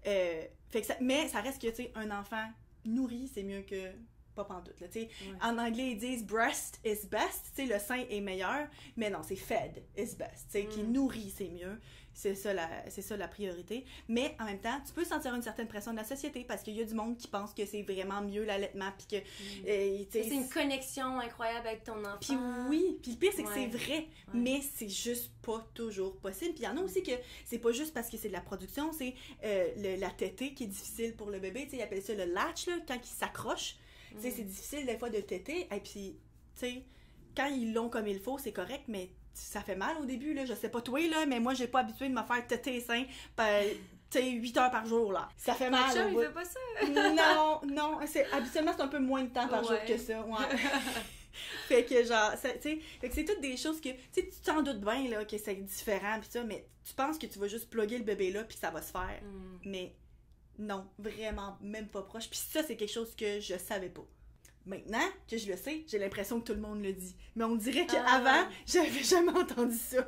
Fait que mais ça reste que, tu sais, un enfant nourri, c'est mieux que... pas pantoute, là, tu sais. Ouais. En anglais, ils disent « breast is best », tu sais, le sein est meilleur, mais non, c'est « fed is best », tu sais, qui nourrit, c'est mieux. C'est ça la priorité. Mais en même temps, tu peux sentir une certaine pression de la société parce qu'il y a du monde qui pense que c'est vraiment mieux l'allaitement, puis que... c'est une connexion incroyable avec ton enfant. Puis oui, puis le pire, c'est que c'est vrai, mais c'est juste pas toujours possible. Puis il y en a aussi que c'est pas juste parce que c'est de la production, c'est la tétée qui est difficile pour le bébé, tu sais, ils appellent ça le latch, là, quand il s'accroche. Tu sais, c'est difficile des fois de téter, et puis, tu sais, quand ils l'ont comme il faut, c'est correct, mais ça fait mal au début, là. Je sais pas toi, là, mais moi, j'ai pas habitué de me faire téter les seins, tu sais, 8 heures par jour, là. Ça fait mal. Chum, il fait pas ça. Non, habituellement, c'est un peu moins de temps par jour que ça, ouais. Fait que, genre, tu sais, c'est toutes des choses que, tu sais, tu t'en doutes bien, là, que c'est différent, pis ça, mais tu penses que tu vas juste plugger le bébé là, puis ça va se faire. Mais non, vraiment, même pas proche. Puis ça, c'est quelque chose que je savais pas. Maintenant que je le sais, j'ai l'impression que tout le monde le dit. Mais on dirait qu'avant, j'avais jamais entendu ça.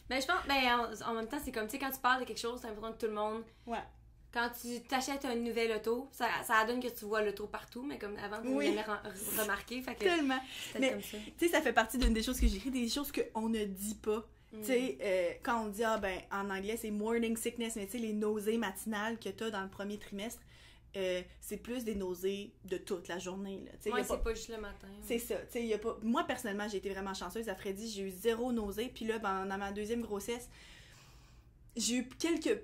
Ben, je pense, en même temps, c'est comme, tu sais, quand tu parles de quelque chose, t'as l'impression que tout le monde... Ouais. Quand tu t'achètes un nouvel auto, ça donne que tu vois l'auto partout, mais comme avant, tu n'avais jamais remarqué. Fait que tellement. Mais, comme ça. Tu sais, ça fait partie d'une des choses que j'écris, des choses qu'on ne dit pas. Tu sais, quand on dit, en anglais, c'est morning sickness, mais tu sais, les nausées matinales que tu as dans le premier trimestre, c'est plus des nausées de toute la journée. Là. Ouais, c'est pas juste le matin. C'est ça. Tu sais, y a pas... Moi, personnellement, j'ai été vraiment chanceuse. À Freddy, j'ai eu 0 nausée. Puis là, dans ma deuxième grossesse, j'ai eu quelques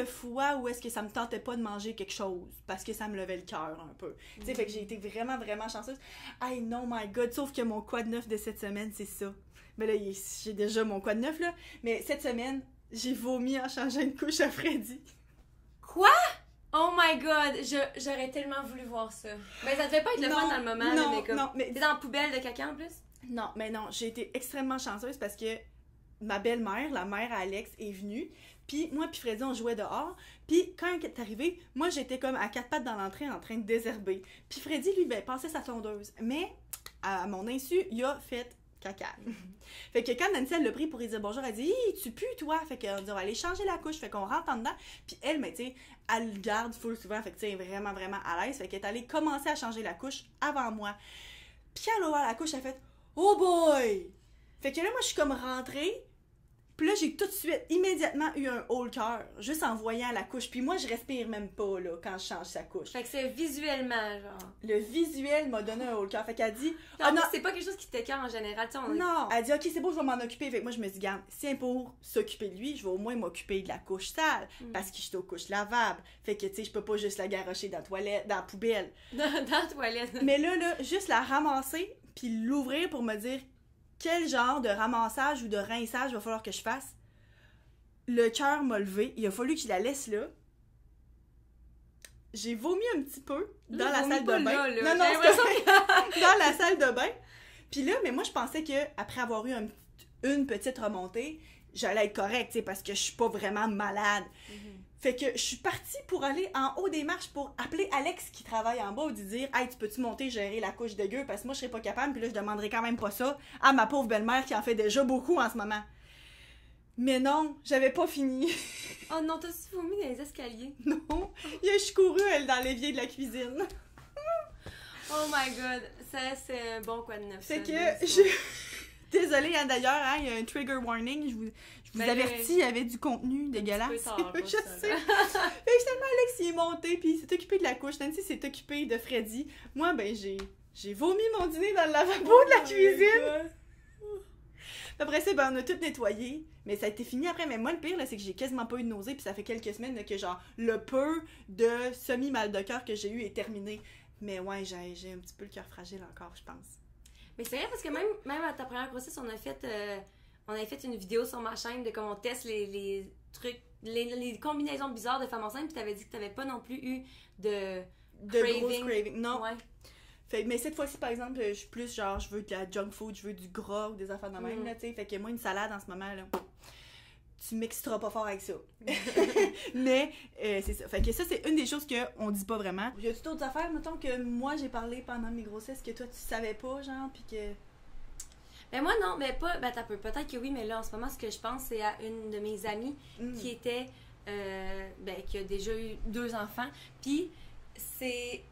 fois où est-ce que ça me tentait pas de manger quelque chose parce que ça me levait le cœur un peu. Tu sais, fait que j'ai été vraiment, vraiment chanceuse. Hey, non, my God! Sauf que mon quad neuf de cette semaine, c'est ça. Mais là, j'ai déjà mon quad neuf, là. Mais cette semaine, j'ai vomi en changeant une couche à Freddy. Quoi? Oh my God! J'aurais tellement voulu voir ça. Ben, ça devait pas être le fun dans le moment, non, mais comme... Non, mais... T'es dans la poubelle de caca, en plus? Non, mais non. J'ai été extrêmement chanceuse parce que ma belle-mère, la mère à Alex, est venue. Puis moi puis Freddy, on jouait dehors. Puis quand elle est arrivée, moi, j'étais comme à 4 pattes dans l'entrée en train de désherber. Puis Freddy, lui, passait sa tondeuse. Mais, à mon insu, il a fait caca. Fait que quand Nancy, elle l'a pris pour lui dire bonjour, elle dit « tu pues, toi? » Fait qu'on dit « on va aller changer la couche. » Fait qu'on rentre en dedans. Puis elle, mais tu sais, elle le garde full souvent. Fait que tu sais, vraiment, vraiment à l'aise. Fait qu'elle est allée commencer à changer la couche avant moi. Puis quand elle a ouvert la couche, elle a fait « oh boy! » Fait que là, moi, je suis comme rentrée. Puis là, j'ai tout de suite, immédiatement eu un haut le cœur, juste en voyant la couche. Puis moi, je respire même pas, là, quand je change sa couche. Fait que c'est visuellement, genre. Le visuel m'a donné un haut le cœur. Fait qu'elle dit... non, c'est pas quelque chose qui t'écoeure en général, tu sais. Non! Elle dit, OK, c'est beau, je vais m'en occuper. Fait que moi, je me dis, garde, si elle pour s'occuper de lui, je vais au moins m'occuper de la couche sale, parce que je suis aux couches lavables. Fait que, tu sais, je peux pas juste la garrocher dans la toilette, dans la poubelle. Dans la toilette. Mais là, juste la ramasser, puis l'ouvrir pour me dire quel genre de ramassage ou de rinçage va falloir que je fasse. Le cœur m'a levé. Il a fallu que je la laisse là. J'ai vomi un petit peu dans la salle de bain. Là. Non, dans la salle de bain. Puis là, mais moi, je pensais qu'après avoir eu une petite remontée, j'allais être correcte, tu sais, parce que je suis pas vraiment malade. Fait que je suis partie pour aller en haut des marches pour appeler Alex qui travaille en bas ou lui dire « Hey, tu peux-tu monter gérer la couche dégueu? Parce que moi, je serais pas capable. » Puis là, je demanderais quand même pas ça à ma pauvre belle-mère qui en fait déjà beaucoup en ce moment. Mais non, j'avais pas fini. Oh non, t'as-tu vomi dans les escaliers? Non, je suis courue, elle, dans l'évier de la cuisine. Oh my god, ça c'est un bon quoi de neuf. Fait ça, que là, je... Désolée, hein, d'ailleurs, hein, il y a un trigger warning, je vous Ben, avertis, il y avait du contenu dégueulasse. peu tard, Je pas sais. ça, Fait là. que finalement, Alex, il est monté, puis il s'est occupé de la couche. Nancy s'est occupée de Freddy. Moi, ben, j'ai vomi mon dîner dans le lavabo de la cuisine. Après ça, ben, on a tout nettoyé. Mais ça a été fini après. Mais moi, le pire, là, c'est que j'ai quasiment pas eu de nausée. Puis ça fait quelques semaines là, que, genre, le peu de semi-mal de cœur que j'ai eu est terminé. Mais ouais, j'ai un petit peu le cœur fragile encore, je pense. Mais c'est vrai parce que même à ta première grossesse, on avait fait une vidéo sur ma chaîne de comment on teste les trucs, les combinaisons bizarres de femmes enceintes, puis t'avais dit que t'avais pas non plus eu de Grosse craving. Non. Ouais. Fait, mais cette fois-ci, par exemple, je suis plus genre, je veux de la junk food, je veux du gras ou des affaires de même, là, tu sais. Fait que moi, une salade en ce moment, là, tu m'exciteras pas fort avec ça. Mais, c'est ça. Fait que ça, c'est une des choses qu'on dit pas vraiment. Y a-tu d'autres affaires, mettons, que moi, j'ai parlé pendant mes grossesses que toi, tu savais pas, genre, pis que... Ben moi, non, mais pas... Ben t'as peu. Peut-être que oui, mais là, en ce moment, ce que je pense, c'est à une de mes amies qui était... qui a déjà eu 2 enfants. Puis, c'est...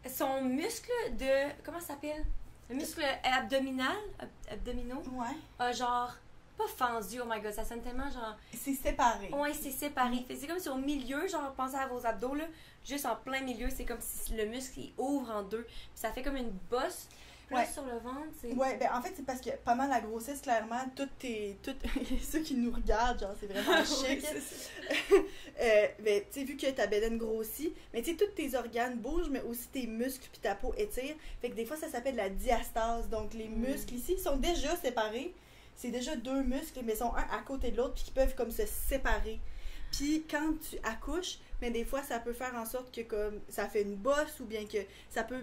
Son muscle de... Comment ça s'appelle? Le muscle abdominaux. Ouais. A genre... Pas fendu, oh my god, ça sonne tellement genre... C'est séparé. Ouais, c'est séparé. Fait que c'est comme si au milieu, genre, pensez à vos abdos, là, juste en plein milieu, c'est comme si le muscle, il ouvre en deux. Puis ça fait comme une bosse. Puis là, sur le ventre, c'est... Ouais, ben en fait, c'est parce que pendant la grossesse, clairement, ceux qui nous regardent, genre, c'est vraiment chic. Ben, tu sais, vu que ta bédaine grossit, mais tu sais, tous tes organes bougent, mais aussi tes muscles puis ta peau étire. Fait que des fois, ça s'appelle la diastase. Donc, les muscles ici sont déjà séparés. C'est déjà 2 muscles, mais ils sont un à côté de l'autre, puis qui peuvent comme se séparer. Puis quand tu accouches, mais des fois, ça peut faire en sorte que comme ça fait une bosse, ou bien que ça peut...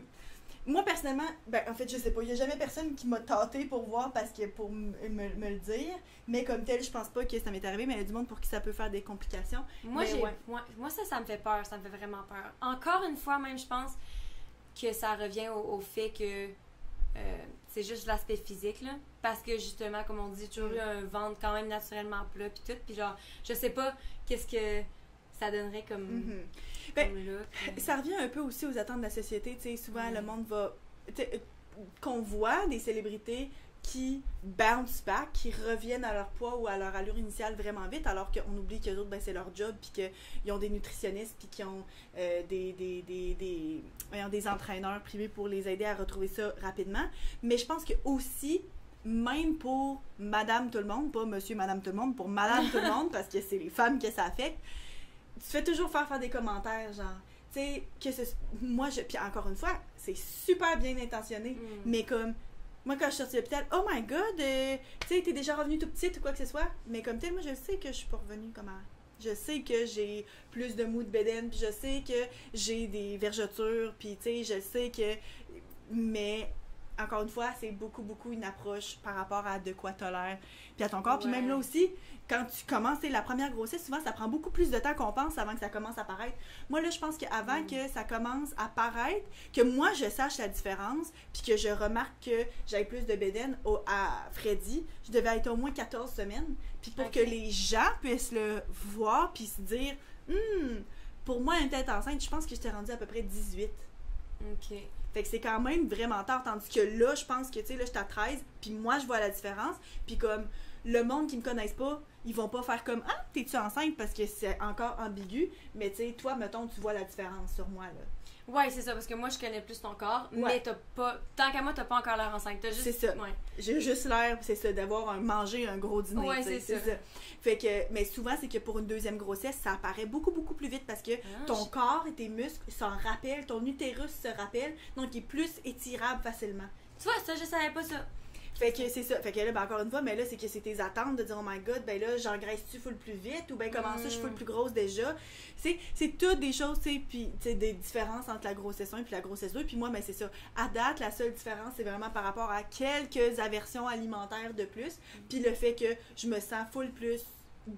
Moi, personnellement, ben en fait, je sais pas, il y a jamais personne qui m'a tâté pour voir, parce que pour me le dire, mais comme tel, je pense pas que ça m'est arrivé, mais il y a du monde pour qui ça peut faire des complications. Moi, mais moi ça me fait peur, ça me fait vraiment peur. Encore une fois, même, je pense que ça revient au fait que c'est juste l'aspect physique, là. Parce que, justement, comme on dit, j'ai toujours eu un ventre quand même naturellement plat, puis tout. Puis genre, je sais pas qu'est-ce que ça donnerait comme, comme look. Ça revient un peu aussi aux attentes de la société. Tu sais, souvent, le monde va... qu'on voit des célébrités qui bounce back, qui reviennent à leur poids ou à leur allure initiale vraiment vite, alors qu'on oublie qu'eux autres, ben, c'est leur job, puis qu'ils ont des nutritionnistes, puis qu'ils ont des entraîneurs privés pour les aider à retrouver ça rapidement. Mais je pense que aussi, même pour madame tout le monde, pas monsieur, madame tout le monde, pour madame tout le monde, parce que c'est les femmes que ça affecte, tu fais toujours faire des commentaires, genre, tu sais, puis encore une fois, c'est super bien intentionné, mais comme, moi, quand je suis sortie de l'hôpital, oh my god, tu sais, t'es déjà revenue tout petite ou quoi que ce soit, mais comme tel, moi, je sais que je suis pas revenue comme avant. Je sais que j'ai plus de mou de bédaine, puis je sais que j'ai des vergetures, puis tu sais, je sais que... Mais, encore une fois, c'est beaucoup une approche par rapport à de quoi t'as l'air, puis à ton corps. Puis même là aussi, quand tu commences, la première grossesse, souvent, ça prend beaucoup plus de temps qu'on pense avant que ça commence à paraître. Moi, là, je pense qu'avant que ça commence à paraître, que moi, je sache la différence, puis que je remarque que j'avais plus de bédaine à Freddy, je devais être au moins 14 semaines. Puis pour que les gens puissent le voir, puis se dire, pour moi, une tête enceinte, je pense que j'étais rendue à peu près 18. OK. Fait que c'est quand même vraiment tard, tandis que là, je pense que, tu sais, là, j'étais à 13, puis moi, je vois la différence, puis comme, le monde qui me connaisse pas, ils vont pas faire comme « Ah, t'es-tu enceinte? » parce que c'est encore ambigu, mais tu sais, toi, mettons, tu vois la différence sur moi, là. Ouais, c'est ça, parce que moi, je connais plus ton corps, mais t'as pas... Tant qu'à moi, t'as pas encore l'air enceinte, t'as juste... C'est ça. Ouais. J'ai juste l'air, c'est ça, d'avoir mangé un gros dîner. Ouais, c'est ça. Fait que, mais souvent, c'est que pour une deuxième grossesse, ça apparaît beaucoup plus vite parce que ton corps et tes muscles s'en rappellent, ton utérus se rappelle, donc il est plus étirable facilement. Tu vois, ça, je savais pas ça. Fait que c'est ça. Fait que là, ben, encore une fois, mais là, c'est que c'est tes attentes de dire, oh my god, ben là, j'engraisse-tu full plus vite, ou ben comment ça, je suis full plus grosse déjà. C'est toutes des choses, tu sais, puis tu sais, des différences entre la grossesse 1 et la grossesse 2. Puis moi, ben c'est ça. À date, la seule différence, c'est vraiment par rapport à quelques aversions alimentaires de plus, puis le fait que je me sens full plus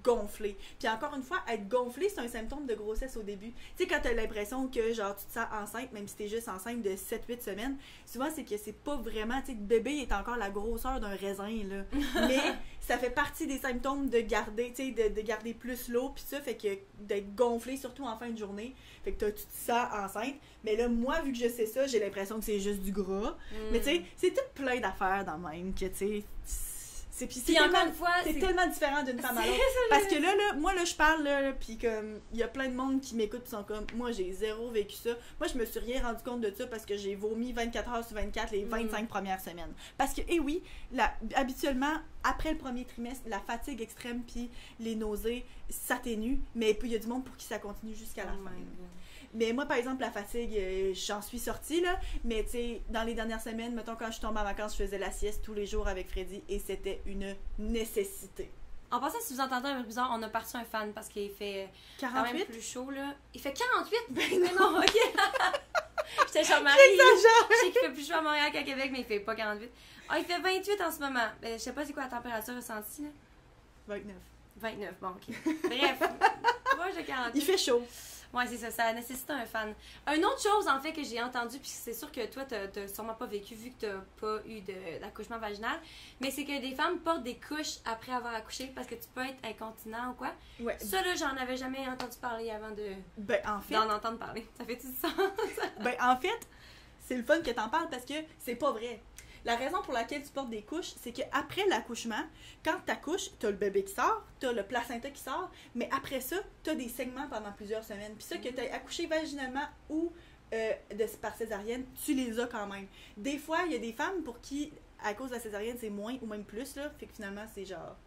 gonflée. Puis encore une fois, être gonflée, c'est un symptôme de grossesse au début. Tu sais, quand t'as l'impression que genre tu te sens enceinte, même si t'es juste enceinte de 7-8 semaines, souvent c'est que c'est pas vraiment, tu sais, le bébé est encore la grosseur d'un raisin, là. Mais ça fait partie des symptômes de garder, tu sais, de garder plus l'eau, puis ça, fait que d'être gonflée, surtout en fin de journée, fait que tu te sens enceinte. Mais là, moi, vu que je sais ça, j'ai l'impression que c'est juste du gras. Mais tu sais, c'est tout plein d'affaires dans le même, que tu sais... C'est tellement différent d'une femme à l'autre. Parce que là, moi, là, je parle, là, puis comme, il y a plein de monde qui m'écoute, qui sont comme, moi, j'ai zéro vécu ça. Moi, je me suis rien rendu compte de ça parce que j'ai vomi 24 heures sur 24 les 25 premières semaines. Parce que, oui, habituellement, après le premier trimestre, la fatigue extrême puis les nausées s'atténuent, mais il y a du monde pour qui ça continue jusqu'à la fin. Mais moi, par exemple, la fatigue, j'en suis sortie, là. Mais, tu sais, dans les dernières semaines, mettons, quand je suis tombée en vacances, je faisais la sieste tous les jours avec Freddy et c'était une nécessité. En passant, si vous entendez un peu bizarre, on a parti un fan parce qu'il fait 48? quand même plus chaud, là. Il fait 48? Mais non, ok. J'étais chez Marie. J'exagère! Je sais qu'il fait plus chaud à Montréal qu'à Québec, mais il fait pas 48. Ah, il fait 28 en ce moment. Je sais pas c'est quoi la température ressentie, là. 29. 29, bon, ok. Bref, moi, j'ai 48. Il fait chaud. Ouais, c'est ça, ça nécessite un fan. Une autre chose, en fait, que j'ai entendu, puis c'est sûr que toi, t'as sûrement pas vécu, vu que t'as pas eu d'accouchement vaginal, mais c'est que des femmes portent des couches après avoir accouché parce que tu peux être incontinent ou quoi. Ouais. Ça, là, j'en avais jamais entendu parler avant d'en entendre parler. Ça fait-tu du sens? Ben, en fait, c'est le fun que t'en parles parce que c'est pas vrai. La raison pour laquelle tu portes des couches, c'est qu'après l'accouchement, quand tu accouches, tu as le bébé qui sort, tu as le placenta qui sort, mais après ça, tu as des segments pendant plusieurs semaines. Puis ça, que tu as accouché vaginalement ou par césarienne, tu les as quand même. Des fois, il y a des femmes pour qui, à cause de la césarienne, c'est moins ou même plus, là, fait que finalement, c'est genre...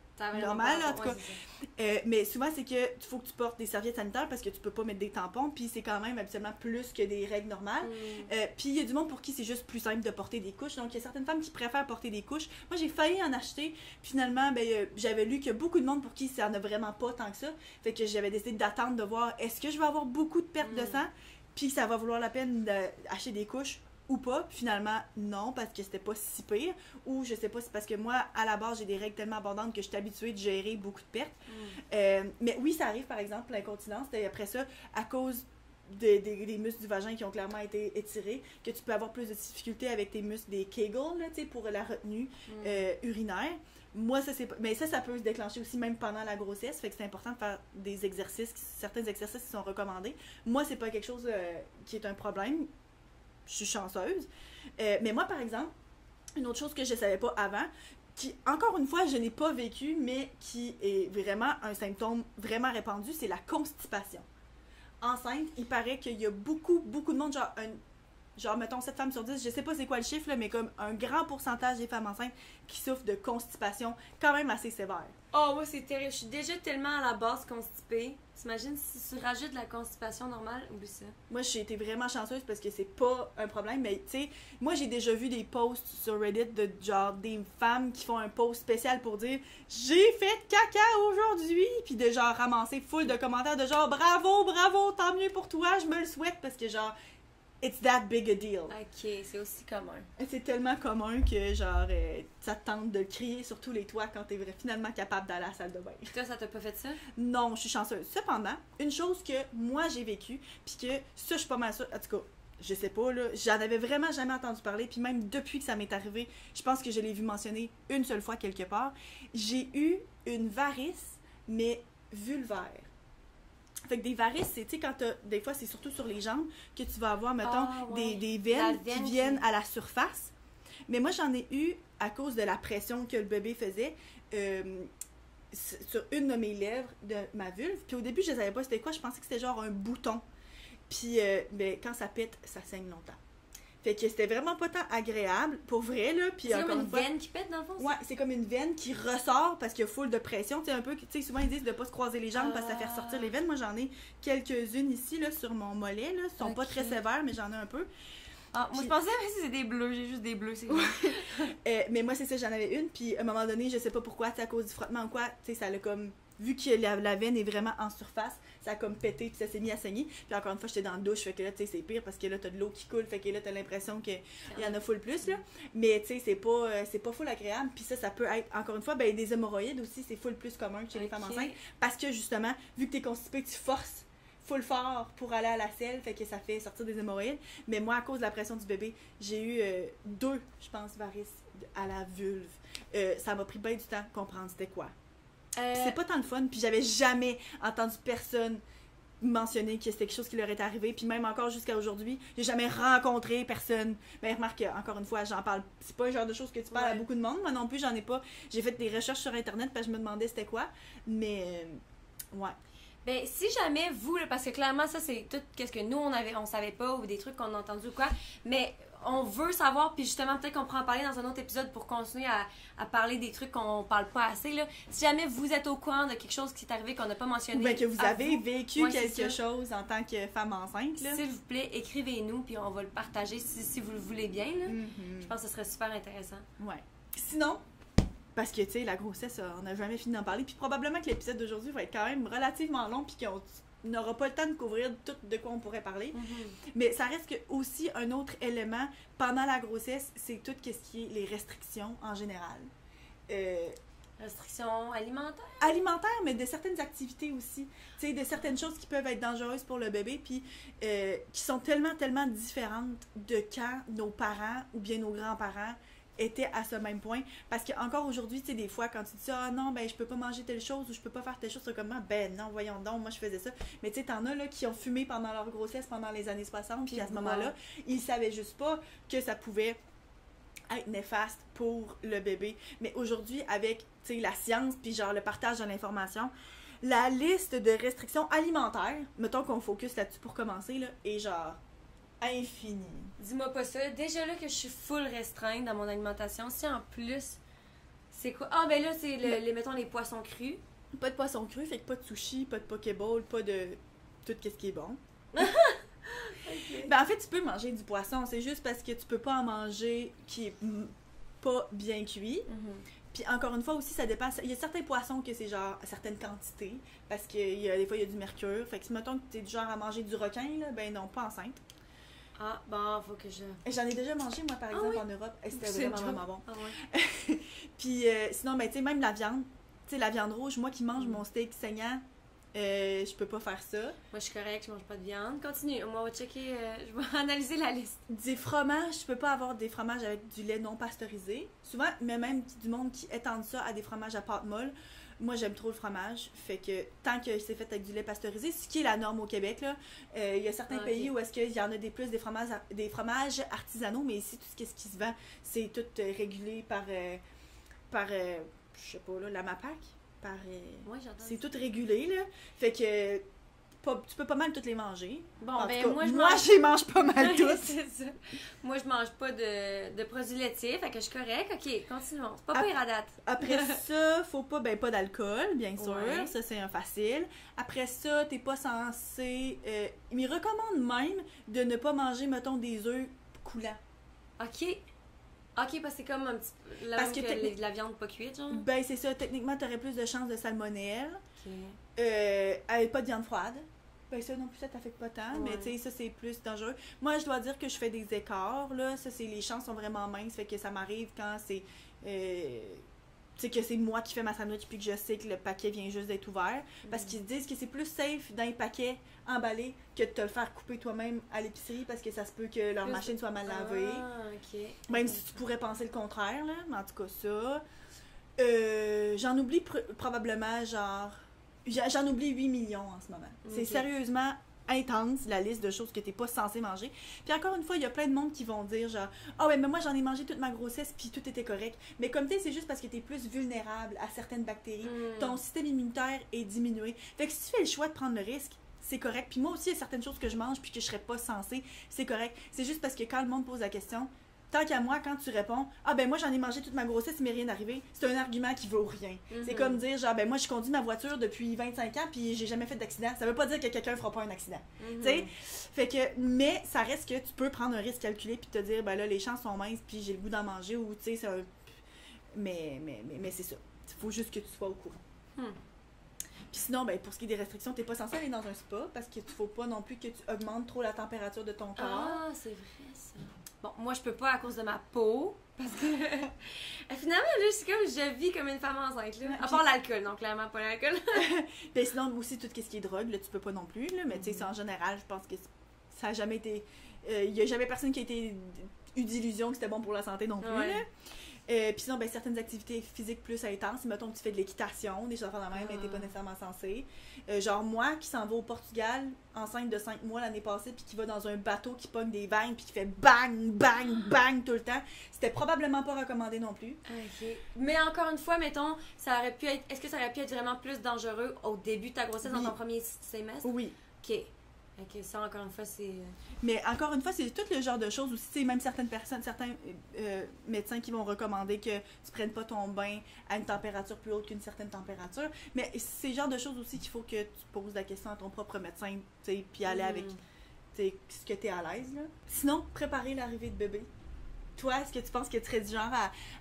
normal, en tout cas. Mais souvent, c'est que il faut que tu portes des serviettes sanitaires parce que tu peux pas mettre des tampons, puis c'est quand même absolument plus que des règles normales. Puis il y a du monde pour qui c'est juste plus simple de porter des couches. Donc, il y a certaines femmes qui préfèrent porter des couches. Moi, j'ai failli en acheter. Puis finalement, j'avais lu qu'il y a beaucoup de monde pour qui ça n'en a vraiment pas tant que ça. Fait que j'avais décidé d'attendre de voir est-ce que je vais avoir beaucoup de pertes de sang, puis ça va valoir la peine d'acheter des couches ou pas. Puis finalement, non, parce que c'était pas si pire. Ou je sais pas, c'est parce que moi, à la base, j'ai des règles tellement abondantes que je suis habituée de gérer beaucoup de pertes. Mais oui, ça arrive, par exemple, l'incontinence. Et après ça, à cause des muscles du vagin qui ont clairement été étirés, que tu peux avoir plus de difficultés avec tes muscles des Kegel, là, pour la retenue urinaire. Moi, mais ça peut se déclencher aussi même pendant la grossesse. Fait que c'est important de faire des exercices, certains exercices qui sont recommandés. Moi, c'est pas quelque chose qui est un problème. Je suis chanceuse. Mais moi, par exemple, une autre chose que je ne savais pas avant, qui, encore une fois, je n'ai pas vécu, mais qui est vraiment un symptôme vraiment répandu, c'est la constipation. Enceinte, il paraît qu'il y a beaucoup de monde, genre mettons 7 femmes sur 10, je sais pas c'est quoi le chiffre, là, mais comme un grand pourcentage des femmes enceintes qui souffrent de constipation quand même assez sévère. Oh, ouais, c'est terrible. Je suis déjà tellement à la base constipée. T'imagines si tu rajoutes de la constipation normale, oublie ça. Moi, j'ai été vraiment chanceuse parce que c'est pas un problème, mais tu sais, moi, j'ai déjà vu des posts sur Reddit de genre des femmes qui font un post spécial pour dire « J'ai fait caca aujourd'hui! » Puis de genre ramasser full de commentaires de genre « Bravo, tant mieux pour toi, je me le souhaite! » Parce que genre, it's that big a deal. Ok, c'est aussi commun. C'est tellement commun que genre, ça te tente de crier sur tous les toits quand t'es finalement capable d'aller à la salle de bain. Puis toi, ça t'a pas fait ça? Non, je suis chanceuse. Cependant, une chose que moi j'ai vécue, puis que ça, je suis pas mal sûre, en tout cas, je sais pas, là, j'en avais vraiment jamais entendu parler, puis même depuis que ça m'est arrivé, je pense que je l'ai vu mentionner une seule fois quelque part, j'ai eu une varice, mais vulvaire. Fait que des varices, c'est, tu sais, quand des fois, c'est surtout sur les jambes que tu vas avoir, mettons, des veines qui viennent à la surface. Mais moi, j'en ai eu à cause de la pression que le bébé faisait sur une de mes lèvres de ma vulve. Puis au début, je ne savais pas c'était quoi. Je pensais que c'était genre un bouton. Puis ben, quand ça pète, ça saigne longtemps. Fait que c'était vraiment pas tant agréable, pour vrai, là. Puis c'est comme une veine qui pète, dans le fond? Ouais, c'est comme une veine qui ressort parce qu'il y a full de pression. Tu sais, un peu, tu sais, souvent ils disent de pas se croiser les jambes parce que ça fait ressortir les veines. Moi, j'en ai quelques-unes ici, là, sur mon mollet, là. Elles sont pas très sévères, mais j'en ai un peu. Ah, moi, je pensais que c'est des bleus. J'ai juste des bleus, c'est cool. Mais moi, c'est ça, j'en avais une. Puis à un moment donné, je sais pas pourquoi, à cause du frottement ou quoi, tu sais, ça l'a comme... Vu que la veine est vraiment en surface, ça a comme pété, puis ça s'est mis à saigner. Puis encore une fois, j'étais dans la douche, fait que là, tu sais, c'est pire parce que là, t'as de l'eau qui coule, fait que là, t'as l'impression qu'il y en a full plus, là. Mais tu sais, c'est pas full agréable. Puis ça peut être, encore une fois, ben des hémorroïdes aussi, c'est full plus commun chez les femmes enceintes. Parce que justement, vu que t'es constipée, tu forces full fort pour aller à la selle, fait que ça fait sortir des hémorroïdes. Mais moi, à cause de la pression du bébé, j'ai eu 2, je pense, varices à la vulve. Ça m'a pris bien du temps de comprendre c'était quoi. C'est pas tant le fun, puis j'avais jamais entendu personne mentionner que c'était quelque chose qui leur est arrivé, puis même encore jusqu'à aujourd'hui, j'ai jamais rencontré personne. Mais remarque, encore une fois, j'en parle, c'est pas le genre de choses que tu parles à beaucoup de monde, moi non plus, j'en ai pas. J'ai fait des recherches sur internet, parce que je me demandais c'était quoi, mais ouais. Ben, si jamais vous, là, parce que clairement, ça, c'est tout ce que nous, on savait pas, ou des trucs qu'on a entendus ou quoi, mais on veut savoir, puis justement, peut-être qu'on pourra en parler dans un autre épisode pour continuer à parler des trucs qu'on parle pas assez, là. Si jamais vous êtes au courant de quelque chose qui est arrivé qu'on n'a pas mentionné, ou bien que vous avez vécu quelque chose en tant que femme enceinte, là. S'il vous plaît, écrivez-nous, puis on va le partager si vous le voulez bien, là. Je pense que ce serait super intéressant. Ouais. Sinon... Parce que, tu sais, la grossesse, on n'a jamais fini d'en parler. Puis probablement que l'épisode d'aujourd'hui va être quand même relativement long, puis qu'on n'aura pas le temps de couvrir tout de quoi on pourrait parler. Mais ça reste que aussi un autre élément pendant la grossesse, c'est tout ce qui est les restrictions en général. Restrictions alimentaires? Alimentaires, mais de certaines activités aussi. Tu sais, de certaines choses qui peuvent être dangereuses pour le bébé, puis qui sont tellement, tellement différentes de quand nos parents ou bien nos grands-parents était à ce même point. Parce qu'encore aujourd'hui, tu sais, des fois, quand tu dis « Ah non, ben je peux pas manger telle chose » ou « Je peux pas faire telle chose », c'est comme « Ben non, voyons donc, moi je faisais ça. » Mais tu sais, t'en as là qui ont fumé pendant leur grossesse, pendant les années 60, puis à ce moment-là, ils savaient juste pas que ça pouvait être néfaste pour le bébé. Mais aujourd'hui, avec, tu sais, la science, puis genre le partage de l'information, la liste de restrictions alimentaires, mettons qu'on focus là-dessus pour commencer, là, est genre infini. Dis-moi pas ça. Déjà là que je suis full restreinte dans mon alimentation, si en plus, c'est quoi? Ah ben là, c'est mettons les poissons crus. Pas de poissons crus, fait que pas de sushi, pas de pokéball, pas de tout ce qui est bon. Ben en fait, tu peux manger du poisson, c'est juste parce que tu peux pas en manger qui est pas bien cuit. Puis encore une fois aussi, ça dépend. Il y a certains poissons que c'est genre à certaines quantités, parce que des fois il y a du mercure. Fait que si mettons que t'es du genre à manger du requin, là, ben non, pas enceinte. Ah, bon, faut que je... J'en ai déjà mangé, moi, par exemple, en Europe. Et c'était vraiment bon. Ah ouais. Puis, sinon, ben, tu sais, même la viande. Tu sais, la viande rouge, moi qui mange mon steak saignant, je peux pas faire ça. Moi, je suis correcte, je mange pas de viande. Continue, on va checker, je vais analyser la liste. Des fromages, je peux pas avoir des fromages avec du lait non pasteurisé. Souvent, mais même du monde qui étend ça à des fromages à pâte molle. Moi, j'aime trop le fromage, fait que tant que c'est fait avec du lait pasteurisé, ce qui est la norme au Québec, là, il y a certains pays où est-ce qu'il y en a des fromages artisanaux, mais ici, tout ce qui se vend, c'est tout régulé par je sais pas, là, la MAPAC, c'est tout régulé, là, fait que tu peux pas mal toutes les manger. Bon, en ben tout cas, moi, j'y mange pas mal toutes. C'est ça. Moi, je mange pas de produits laitiers, fait que je suis correcte. Ok, continuons. C'est pas pire à date. Après ça, faut pas d'alcool, bien sûr. Ouais. Ça, c'est un facile. Après ça, t'es pas censé... ils me recommandent même de ne pas manger, mettons, des œufs coulants. Ok, parce que c'est comme un petit peu Parce que de la viande pas cuite, genre. Ben, c'est ça. Techniquement, t'aurais plus de chances de salmonelle. Ok. Avec pas de viande froide. Ben, ça non plus, ça t'affecte pas tant. Ouais. Mais, tu sais, ça, c'est plus dangereux. Moi, je dois dire que je fais des écarts, là. Ça, c'est... Les chances sont vraiment minces. Fait que ça m'arrive quand c'est... tu sais, que c'est moi qui fais ma sandwich puis que je sais que le paquet vient juste d'être ouvert. Parce qu'ils disent que c'est plus safe dans les paquets emballés que de te le faire couper toi-même à l'épicerie parce que ça se peut que leur machine soit mal lavée. Ah, ok. Même si tu pourrais penser le contraire, là. Mais en tout cas, ça. J'en oublie probablement, genre... J'en oublie 8 millions en ce moment. C'est sérieusement intense, la liste de choses que t'es pas censé manger. Puis encore une fois, il y a plein de monde qui vont dire genre « Ah ouais, mais moi j'en ai mangé toute ma grossesse puis tout était correct. » Mais comme t'es, c'est juste parce que t'es plus vulnérable à certaines bactéries. Ton système immunitaire est diminué. Fait que si tu fais le choix de prendre le risque, c'est correct. Puis moi aussi, il y a certaines choses que je mange puis que je serais pas censée, c'est correct. C'est juste parce que quand le monde pose la question, tant qu'à moi, quand tu réponds « Ah, ben moi, j'en ai mangé toute ma grossesse, il m'est rien arrivé », c'est un argument qui vaut rien. C'est comme dire, genre, ben moi, je conduis ma voiture depuis 25 ans, puis j'ai jamais fait d'accident. Ça veut pas dire que quelqu'un fera pas un accident. Tu sais? Fait que, mais ça reste que tu peux prendre un risque calculé, puis te dire, ben là, les chances sont minces, puis j'ai le goût d'en manger, ou tu sais, c'est un... Mais c'est ça. Il faut juste que tu sois au courant. Puis sinon, ben, pour ce qui est des restrictions, t'es pas censé aller dans un spa parce qu'il faut pas non plus que tu augmentes trop la température de ton corps. Ah, c'est vrai ça. Bon, moi je peux pas à cause de ma peau. Parce que finalement, là, je vis comme une femme enceinte. Là. À part l'alcool, donc clairement pas l'alcool. Puis sinon, aussi, tout ce qui est drogue, là, tu peux pas non plus. Là, mais tu sais, en général, je pense que ça a jamais été. Il y a jamais personne qui a été eu d'illusion que c'était bon pour la santé non plus. Ouais. Là. Puis sinon, ben, certaines activités physiques plus intenses, mettons que tu fais de l'équitation, des choses de même, mais t'es pas nécessairement censé. Genre moi, qui s'en va au Portugal, enceinte de 5 mois l'année passée, puis qui va dans un bateau qui pogne des vagues, puis qui fait bang, bang, bang tout le temps, c'était probablement pas recommandé non plus. Ok. Mais encore une fois, mettons, ça aurait pu être. Est-ce que ça aurait pu être vraiment plus dangereux au début de ta grossesse, dans ton premier semestre? Oui. Ok. Ok, ça encore une fois, c'est. Mais encore une fois, c'est tout le genre de choses aussi, tu sais, même certaines personnes, certains médecins qui vont recommander que tu prennes pas ton bain à une température plus haute qu'une certaine température. Mais c'est le genre de choses aussi qu'il faut que tu poses la question à ton propre médecin, tu sais, puis aller avec ce que tu es à l'aise, là. Sinon, préparer l'arrivée de bébé. Toi, est-ce que tu penses que tu serais du genre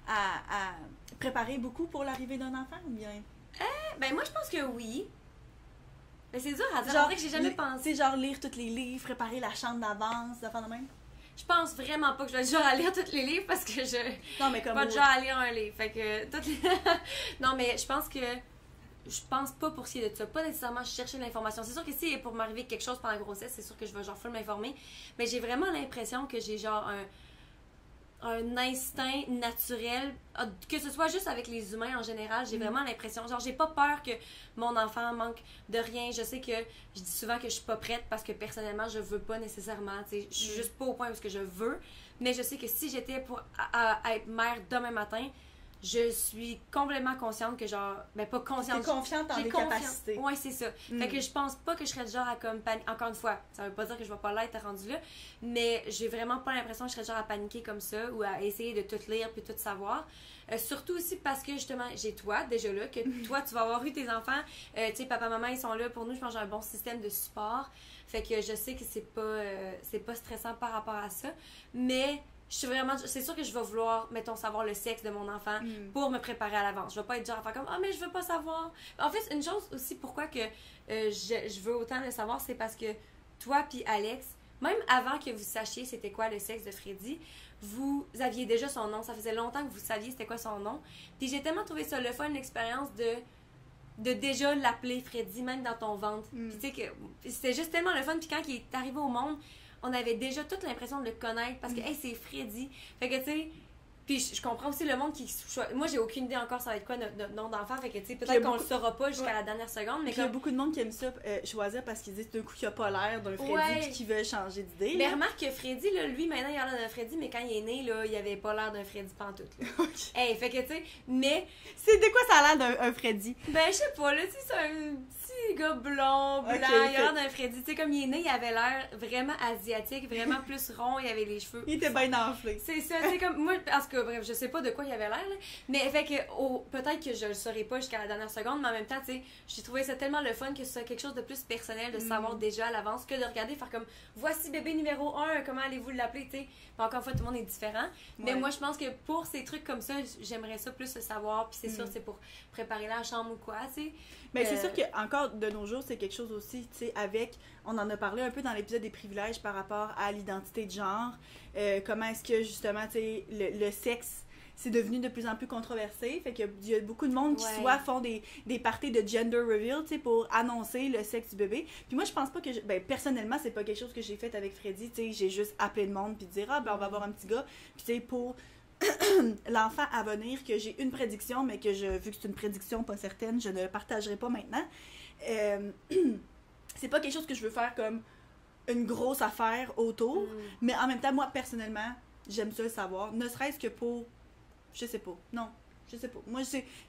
à préparer beaucoup pour l'arrivée d'un enfant ou bien? Ben, moi, je pense que oui. Mais c'est dur à dire. Genre, C'est vrai que j'ai jamais pensé. Tu sais, genre lire tous les livres, préparer la chambre d'avance, ça fait de même? Je pense vraiment pas que je vais être genre à lire tous les livres parce que je. Non, mais comme. Pas de genre à lire un livre. Fait que. Toutes les... non, mais je pense que. Je pense pas pour ce qui est de ça. Pas nécessairement chercher l'information. C'est sûr que si pour m'arriver quelque chose pendant la grossesse, c'est sûr que je vais genre full m'informer. Mais j'ai vraiment l'impression que j'ai genre un instinct naturel, que ce soit juste avec les humains en général, j'ai vraiment l'impression, genre j'ai pas peur que mon enfant manque de rien. Je sais que je dis souvent que je suis pas prête parce que personnellement je veux pas nécessairement, tu sais, je suis juste pas au point où ce que je veux, mais je sais que si j'étais pour à être mère demain matin, je suis complètement consciente que genre, ben pas consciente. T'es confiante en tes capacités. Ouais, c'est ça. Fait que je pense pas que je serais du genre à comme paniquer. Encore une fois, ça veut pas dire que je vais pas l'être rendu là, mais j'ai vraiment pas l'impression que je serais du genre à paniquer comme ça ou à essayer de tout lire puis tout savoir. Surtout aussi parce que justement, j'ai toi déjà là, que toi tu vas avoir eu tes enfants. Tu sais, papa, maman, ils sont là pour nous. Je pense que j'ai un bon système de support. Fait que je sais que c'est pas stressant par rapport à ça. Mais je suis vraiment, c'est sûr que je vais vouloir, mettons, savoir le sexe de mon enfant pour me préparer à l'avance. Je vais pas être genre à faire comme mais je veux pas savoir. En fait, une chose aussi pourquoi que je veux autant le savoir, c'est parce que toi puis Alex, même avant que vous sachiez c'était quoi le sexe de Freddy, vous aviez déjà son nom. Ça faisait longtemps que vous saviez c'était quoi son nom. Puis j'ai tellement trouvé ça le fun, l'expérience de déjà l'appeler Freddy, même dans ton ventre. Puis tu sais que c'était juste tellement le fun. Puis quand il est arrivé au monde, on avait déjà toute l'impression de le connaître parce que hey, c'est Freddy. Fait que tu sais, puis je comprends aussi le monde qui moi j'ai aucune idée encore ça va être quoi notre nom d'enfant. Fait que tu sais, peut-être qu'on le saura pas jusqu'à la dernière seconde, mais il y a beaucoup de monde qui aime ça choisir parce qu'ils disent d'un coup qu'il a pas l'air d'un Freddy puis qu'ils veulent changer d'idée. Mais remarque que Freddy là, lui maintenant il a l'air d'un Freddy, mais quand il est né là, il avait pas l'air d'un Freddy pantoute là. Hey, fait que tu sais, mais c'est de quoi ça a l'air d'un Freddy? Ben je sais pas là, tu sais, c'est un petit gars blond, blanc, il a l'air d'un Freddy. Tu sais, comme il est né, il avait l'air vraiment asiatique, vraiment plus rond, il avait les cheveux. Il était bien enflé. C'est ça, tu sais, comme moi, parce que bref, je sais pas de quoi il avait l'air, là, mais fait que peut-être que je le saurais pas jusqu'à la dernière seconde, mais en même temps, tu sais, j'ai trouvé ça tellement le fun que ce soit quelque chose de plus personnel, de savoir déjà à l'avance que de regarder, faire comme voici bébé numéro 1, comment allez-vous l'appeler, tu sais. Encore une fois, tout le monde est différent, mais moi, je pense que pour ces trucs comme ça, j'aimerais ça plus le savoir, puis c'est sûr, c'est pour préparer la chambre ou quoi, tu sais. Mais c'est sûr qu'encore de nos jours, c'est quelque chose aussi, tu sais, on en a parlé un peu dans l'épisode des privilèges par rapport à l'identité de genre, comment est-ce que justement, tu sais, le sexe, c'est devenu de plus en plus controversé, fait qu'il y a beaucoup de monde qui soit font des parties de gender reveal, tu sais, pour annoncer le sexe du bébé. Puis moi, je pense pas que, personnellement, c'est pas quelque chose que j'ai fait avec Freddy, tu sais, j'ai juste appelé le monde puis dire, on va avoir un petit gars, puis tu sais, pour l'enfant à venir, que j'ai une prédiction, mais que vu que c'est une prédiction pas certaine, je ne partagerai pas maintenant. C'est pas quelque chose que je veux faire comme une grosse affaire autour, mais en même temps, moi, personnellement, j'aime ça le savoir, ne serait-ce que pour... Je sais pas. Non, je sais pas. Moi,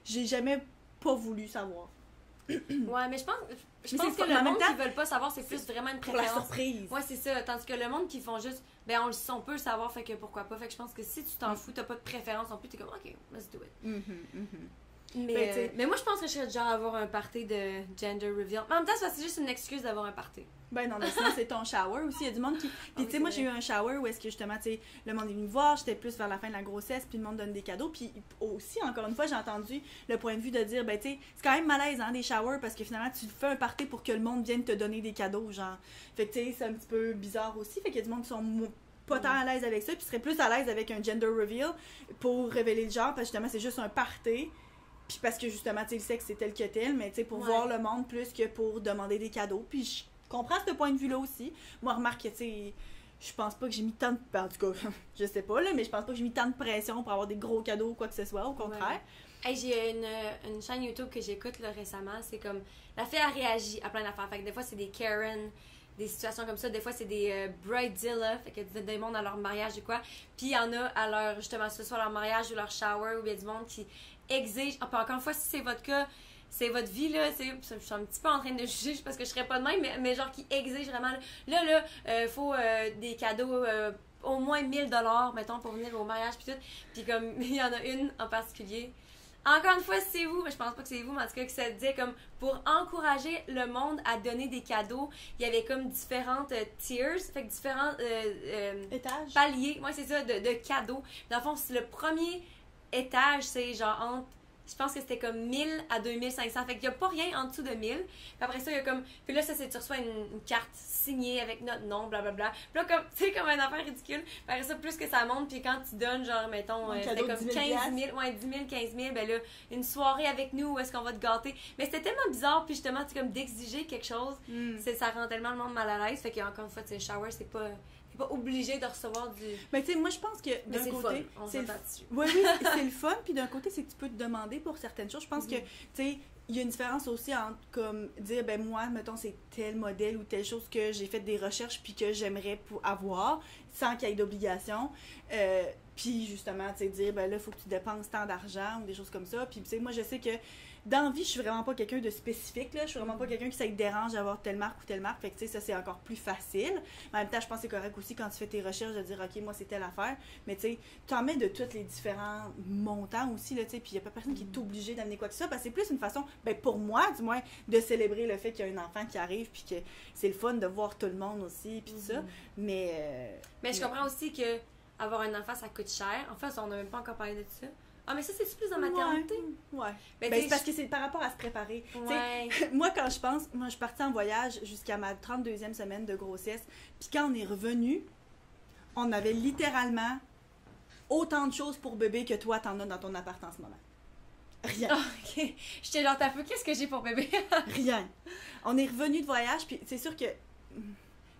j'ai jamais pas voulu savoir. Ouais, mais je pense Mais que c'est le en même monde temps, qui veulent pas savoir, c'est plus vraiment une Pour la préférence. surprise. Ouais, c'est ça. Tandis que le monde qui font juste, on peut le savoir, fait que pourquoi pas. Fait que je pense que si tu t'en fous, t'as pas de préférence non plus, t'es comme, ok, let's do it. Mhm, mhm. Mais moi, je pense que je serais déjà à avoir un party de gender reveal. Mais en même temps, c'est juste une excuse d'avoir un party. Ben non, mais sinon c'est ton shower aussi. Il y a du monde qui. Puis tu sais, moi j'ai eu un shower où est-ce que justement, tu sais, le monde est venu me voir, j'étais plus vers la fin de la grossesse, puis le monde donne des cadeaux. Puis aussi, encore une fois, j'ai entendu le point de vue de dire, ben tu sais, c'est quand même malaise, hein, des showers, parce que finalement, tu fais un party pour que le monde vienne te donner des cadeaux, genre. Fait que tu sais, c'est un petit peu bizarre aussi. Fait qu'il y a du monde qui sont pas tant à l'aise avec ça, puis seraient plus à l'aise avec un gender reveal pour révéler le genre, parce que justement, c'est juste un party. Puis parce que justement, tu sais, le sexe c'est tel que tel, mais tu sais, pour voir le monde plus que pour demander des cadeaux. Puis je comprends ce point de vue-là aussi. Moi, remarque que, tu sais, je pense pas que j'ai mis tant de... En tout cas, je sais pas, là, mais je pense pas que j'ai mis tant de pression pour avoir des gros cadeaux ou quoi que ce soit, au contraire. Hey, j'ai une chaîne YouTube que j'écoute là, récemment, c'est comme... La fille a réagi à plein d'affaires. Fait que des fois, c'est des Karen, des situations comme ça. Des fois, c'est des bridezilla, fait que des mondes à leur mariage et quoi. Puis il y en a à leur, justement, ce soit leur mariage ou leur shower, où il y a du monde qui exige... encore une fois, si c'est votre cas... C'est votre vie, là, je suis un petit peu en train de juger parce que je serais pas de même, mais genre qui exige vraiment, faut des cadeaux, au moins 1000$, mettons, pour venir au mariage, puis tout. Puis comme, il y en a une en particulier. Encore une fois, c'est vous, mais je pense pas que c'est vous, mais en tout cas, que ça disait comme, pour encourager le monde à donner des cadeaux, il y avait comme différentes tiers, fait que différents étages. Paliers, ouais, c'est ça, de cadeaux. Dans le fond, le premier étage, c'est genre entre... Je pense que c'était comme 1000 à 2500. Fait qu'il n'y a pas rien en dessous de 1000. Puis après ça, il y a comme... Puis là, ça, c'est tu reçois une carte signée avec notre nom, blablabla. Puis là, comme, tu sais, comme une affaire ridicule. Puis après ça, plus que ça monte, puis quand tu donnes, genre, mettons, c'était comme 15 000, ouais, 10 000, 15 000, ben là, une soirée avec nous, où est-ce qu'on va te gâter. Mais c'était tellement bizarre, puis justement, tu sais, comme d'exiger quelque chose, ça rend tellement le monde mal à l'aise. Fait qu'encore une fois, tu sais, shower, c'est pas obligé de recevoir du... Mais tu sais, moi je pense que d'un côté, c'est oui, c'est le fun, puis d'un côté, c'est que tu peux te demander pour certaines choses. Je pense que, tu sais, il y a une différence aussi entre comme dire, ben moi, mettons, c'est tel modèle ou telle chose que j'ai fait des recherches puis que j'aimerais avoir sans qu'il y ait d'obligation. Puis justement, tu sais, dire, ben là, il faut que tu dépenses tant d'argent ou des choses comme ça. Puis tu sais, moi, je sais que dans la vie, je suis vraiment pas quelqu'un de spécifique, là. Je suis vraiment pas quelqu'un qui ça te dérange d'avoir telle marque ou telle marque. Fait que, tu sais, ça, c'est encore plus facile. Mais en même temps, je pense que c'est correct aussi quand tu fais tes recherches de dire, OK, moi, c'est telle affaire. Mais, tu sais, tu en mets de tous les différents montants aussi, là, tu sais. Puis, il n'y a pas personne qui est obligé d'amener quoi que ce soit. Parce que c'est plus une façon, ben, pour moi, du moins, de célébrer le fait qu'il y a un enfant qui arrive. Puis que c'est le fun de voir tout le monde aussi. Puis tout ça. Mais je comprends aussi que avoir un enfant, ça coûte cher. En fait, on n'a même pas encore parlé de ça. Ah, mais ça, c'est plus dans la maternité? Ouais. Ben, c'est parce que c'est par rapport à se préparer. Ouais. Moi, quand je pense, je suis partie en voyage jusqu'à ma 32e semaine de grossesse. Puis quand on est revenu, on avait littéralement autant de choses pour bébé que toi, t'en as dans ton appart en ce moment. Rien. Oh, ok. J'étais genre, t'as peu, qu'est-ce que j'ai pour bébé? Rien. On est revenu de voyage, puis c'est sûr que...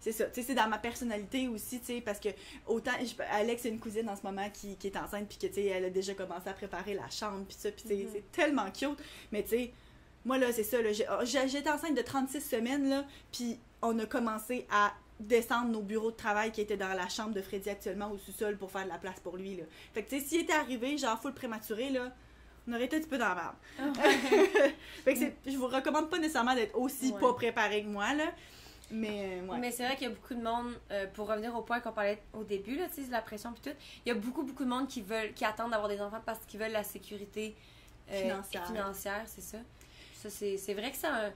C'est ça, tu sais, c'est dans ma personnalité aussi, tu sais, parce que autant, Alex a une cousine en ce moment qui est enceinte, puis que, tu sais, elle a déjà commencé à préparer la chambre, puis ça, puis c'est tellement cute, mais tu sais, moi, là, c'est ça, là, j'étais enceinte de 36 semaines, là, puis on a commencé à descendre nos bureaux de travail qui étaient dans la chambre de Freddy actuellement au sous-sol pour faire de la place pour lui, là. Fait que, tu sais, s'il était arrivé, genre, full prématuré, là, on aurait été un petit peu dans la merde. Fait que je vous recommande pas nécessairement d'être aussi pas préparé que moi, là. Mais c'est vrai qu'il y a beaucoup de monde, pour revenir au point qu'on parlait au début, là, tu sais, de la pression puis tout, il y a beaucoup de monde qui attendent d'avoir des enfants parce qu'ils veulent la sécurité financière, c'est ça. Ça, c'est vrai que c'est un...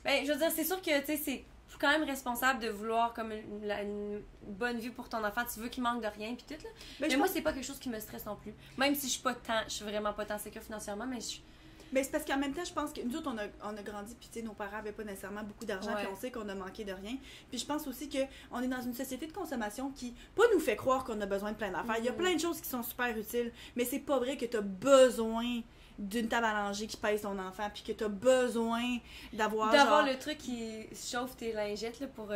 Ben, je veux dire, c'est sûr que, tu sais, c'est quand même responsable de vouloir comme une bonne vie pour ton enfant. Tu veux qu'il manque de rien puis tout, là. Mais moi, c'est pas quelque chose qui me stresse non plus. Même si je suis vraiment pas tant sécure financièrement, mais mais c'est parce qu'en même temps, je pense que nous autres, on a grandi, puis tu sais, nos parents n'avaient pas nécessairement beaucoup d'argent, puis on sait qu'on a manqué de rien. Puis je pense aussi qu'on est dans une société de consommation qui, pas nous fait croire qu'on a besoin de plein d'affaires. Il y a plein de choses qui sont super utiles, mais c'est pas vrai que tu as besoin d'une table à langer qui pèse ton enfant, puis que tu as besoin d'avoir le truc qui chauffe tes lingettes là, pour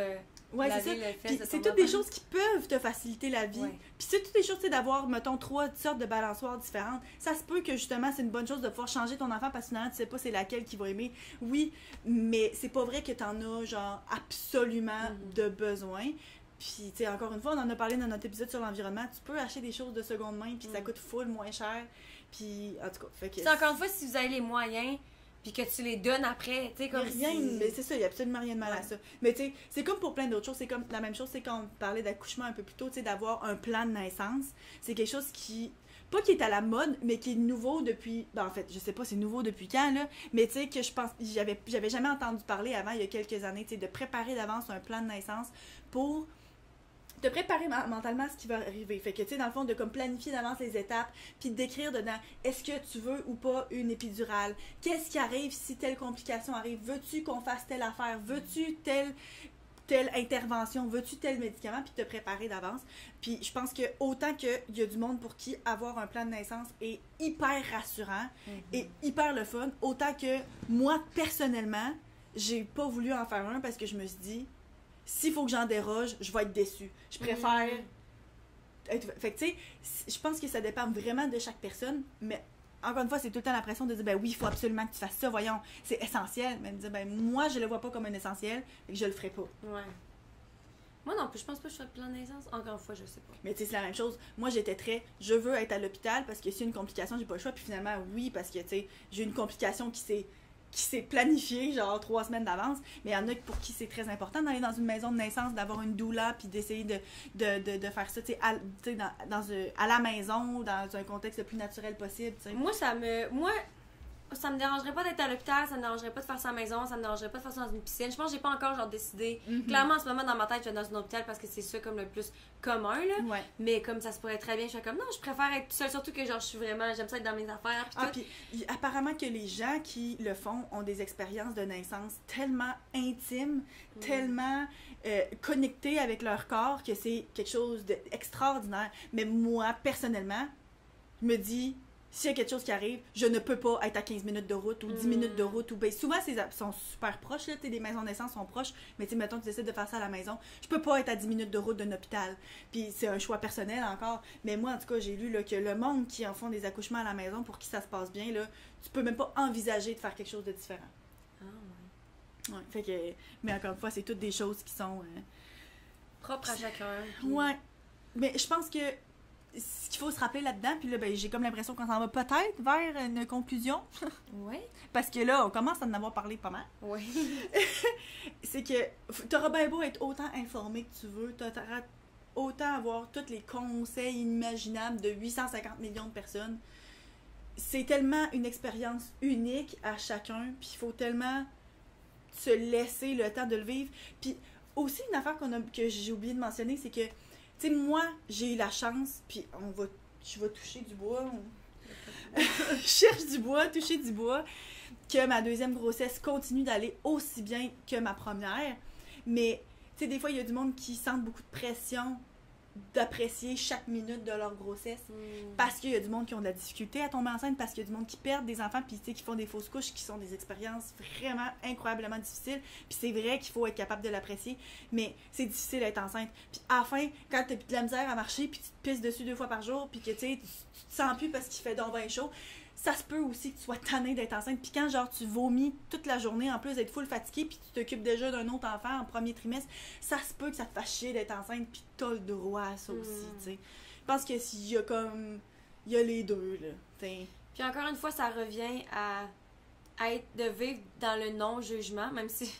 laver le puis c'est toutes des choses qui peuvent te faciliter la vie. Puis c'est toutes des choses, tu sais, d'avoir, mettons, 3 sortes de balançoires différentes. Ça se peut que, justement, c'est une bonne chose de pouvoir changer ton enfant parce que finalement, tu sais pas c'est laquelle qu'il va aimer. Oui, mais c'est pas vrai que t'en as, genre, absolument de besoin. Puis, tu sais, encore une fois, on en a parlé dans notre épisode sur l'environnement. Tu peux acheter des choses de seconde main, puis ça coûte full moins cher. Puis, en tout cas, fait que... encore une fois, si vous avez les moyens, puis que tu les donnes après, tu sais, comme rien, mais c'est ça, il n'y a absolument rien de mal à ça. Mais tu sais, c'est comme pour plein d'autres choses, c'est comme la même chose, c'est quand on parlait d'accouchement un peu plus tôt, tu sais, d'avoir un plan de naissance, c'est quelque chose qui, pas qui est à la mode, mais qui est nouveau depuis, ben en fait, je sais pas c'est nouveau depuis quand, là, mais tu sais, que je pense, j'avais jamais entendu parler avant, il y a quelques années, tu sais, de préparer d'avance un plan de naissance pour te préparer mentalement à ce qui va arriver. Fait que, tu sais, dans le fond, de comme planifier d'avance les étapes, puis d'écrire dedans, est-ce que tu veux ou pas une épidurale? Qu'est-ce qui arrive si telle complication arrive? Veux-tu qu'on fasse telle affaire? Veux-tu telle intervention? Veux-tu tel médicament? Puis te préparer d'avance. Puis je pense que autant qu'il y a du monde pour qui avoir un plan de naissance est hyper rassurant et hyper le fun, autant que moi, personnellement, j'ai pas voulu en faire un parce que je me suis dit, s'il faut que j'en déroge, je vais être déçue. Je préfère être... Fait que, tu sais, je pense que ça dépend vraiment de chaque personne, mais encore une fois, c'est tout le temps l'impression de dire, ben oui, il faut absolument que tu fasses ça, voyons, c'est essentiel. Mais de dire, ben moi, je le vois pas comme un essentiel, et que je le ferai pas. Ouais. Moi non plus, je pense pas que je ferais le plan de naissance. Encore une fois, je sais pas. Mais tu sais, c'est la même chose. Moi, j'étais très, je veux être à l'hôpital parce que s'il y a une complication, j'ai pas le choix. Puis finalement, oui, parce que, tu sais, j'ai une complication qui s'est planifié genre 3 semaines d'avance, mais il y en a pour qui c'est très important d'aller dans une maison de naissance, d'avoir une doula, puis d'essayer de faire ça, tu sais, à la maison, dans un contexte le plus naturel possible, tu sais. Moi, ça me dérangerait pas d'être à l'hôpital, ça me dérangerait pas de faire ça à la maison, ça me dérangerait pas de faire ça dans une piscine. Je pense que j'ai pas encore genre décidé. Clairement, en ce moment, dans ma tête, je vais dans un hôpital parce que c'est ça comme le plus commun, là. Ouais. Mais comme ça se pourrait très bien, je suis comme non, je préfère être toute seule, surtout que genre je suis vraiment, j'aime ça être dans mes affaires. Puis apparemment que les gens qui le font ont des expériences de naissance tellement intimes, tellement connectées avec leur corps que c'est quelque chose d'extraordinaire. Mais moi, personnellement, je me dis, s'il y a quelque chose qui arrive, je ne peux pas être à 15 minutes de route ou 10 minutes de route. Ou ben, souvent, ils sont super proches. Là, des maisons de naissance sont proches. Mais mettons, tu décides de faire ça à la maison. Je peux pas être à 10 minutes de route d'un hôpital. Puis c'est un choix personnel encore. Mais moi, en tout cas, j'ai lu là, que le monde qui en font des accouchements à la maison pour qui ça se passe bien, là, tu peux même pas envisager de faire quelque chose de différent. Ah ouais. Ouais, fait que, mais encore une fois, c'est toutes des choses qui sont... propres à chacun. Ouais. Mais je pense que ce qu'il faut se rappeler là-dedans, puis là, ben, j'ai comme l'impression qu'on s'en va peut-être vers une conclusion. Oui. Parce que là, on commence à en avoir parlé pas mal. Oui. C'est que t'auras bien beau être autant informé que tu veux, t'auras autant avoir tous les conseils inimaginables de 850 millions de personnes. C'est tellement une expérience unique à chacun, puis il faut tellement se laisser le temps de le vivre. Puis aussi, une affaire que j'ai oublié de mentionner, c'est que tu sais, moi, j'ai eu la chance, puis je vais toucher du bois. Je cherche du bois, toucher du bois, que ma deuxième grossesse continue d'aller aussi bien que ma première. Mais, tu sais, des fois, il y a du monde qui sent beaucoup de pression d'apprécier chaque minute de leur grossesse parce qu'il y a du monde qui ont de la difficulté à tomber enceinte, parce qu'il y a du monde qui perdent des enfants, puis tu sais, qui font des fausses couches, qui sont des expériences vraiment incroyablement difficiles, puis c'est vrai qu'il faut être capable de l'apprécier, mais c'est difficile d'être enceinte. Puis à la fin, quand t'as plus de la misère à marcher, puis tu te pisses dessus 2 fois par jour, puis que tu sais, tu te sens plus parce qu'il fait donc bien chaud, ça se peut aussi que tu sois tanné d'être enceinte. Puis quand, genre, tu vomis toute la journée, en plus d'être full fatigué, puis tu t'occupes déjà d'un autre enfant en premier trimestre, ça se peut que ça te fasse chier d'être enceinte, puis t'as le droit à ça aussi, tu sais. Je pense que s'il y a comme... Il y a les deux, là, t'sais. Puis encore une fois, ça revient à être de vivre dans le non-jugement, même si...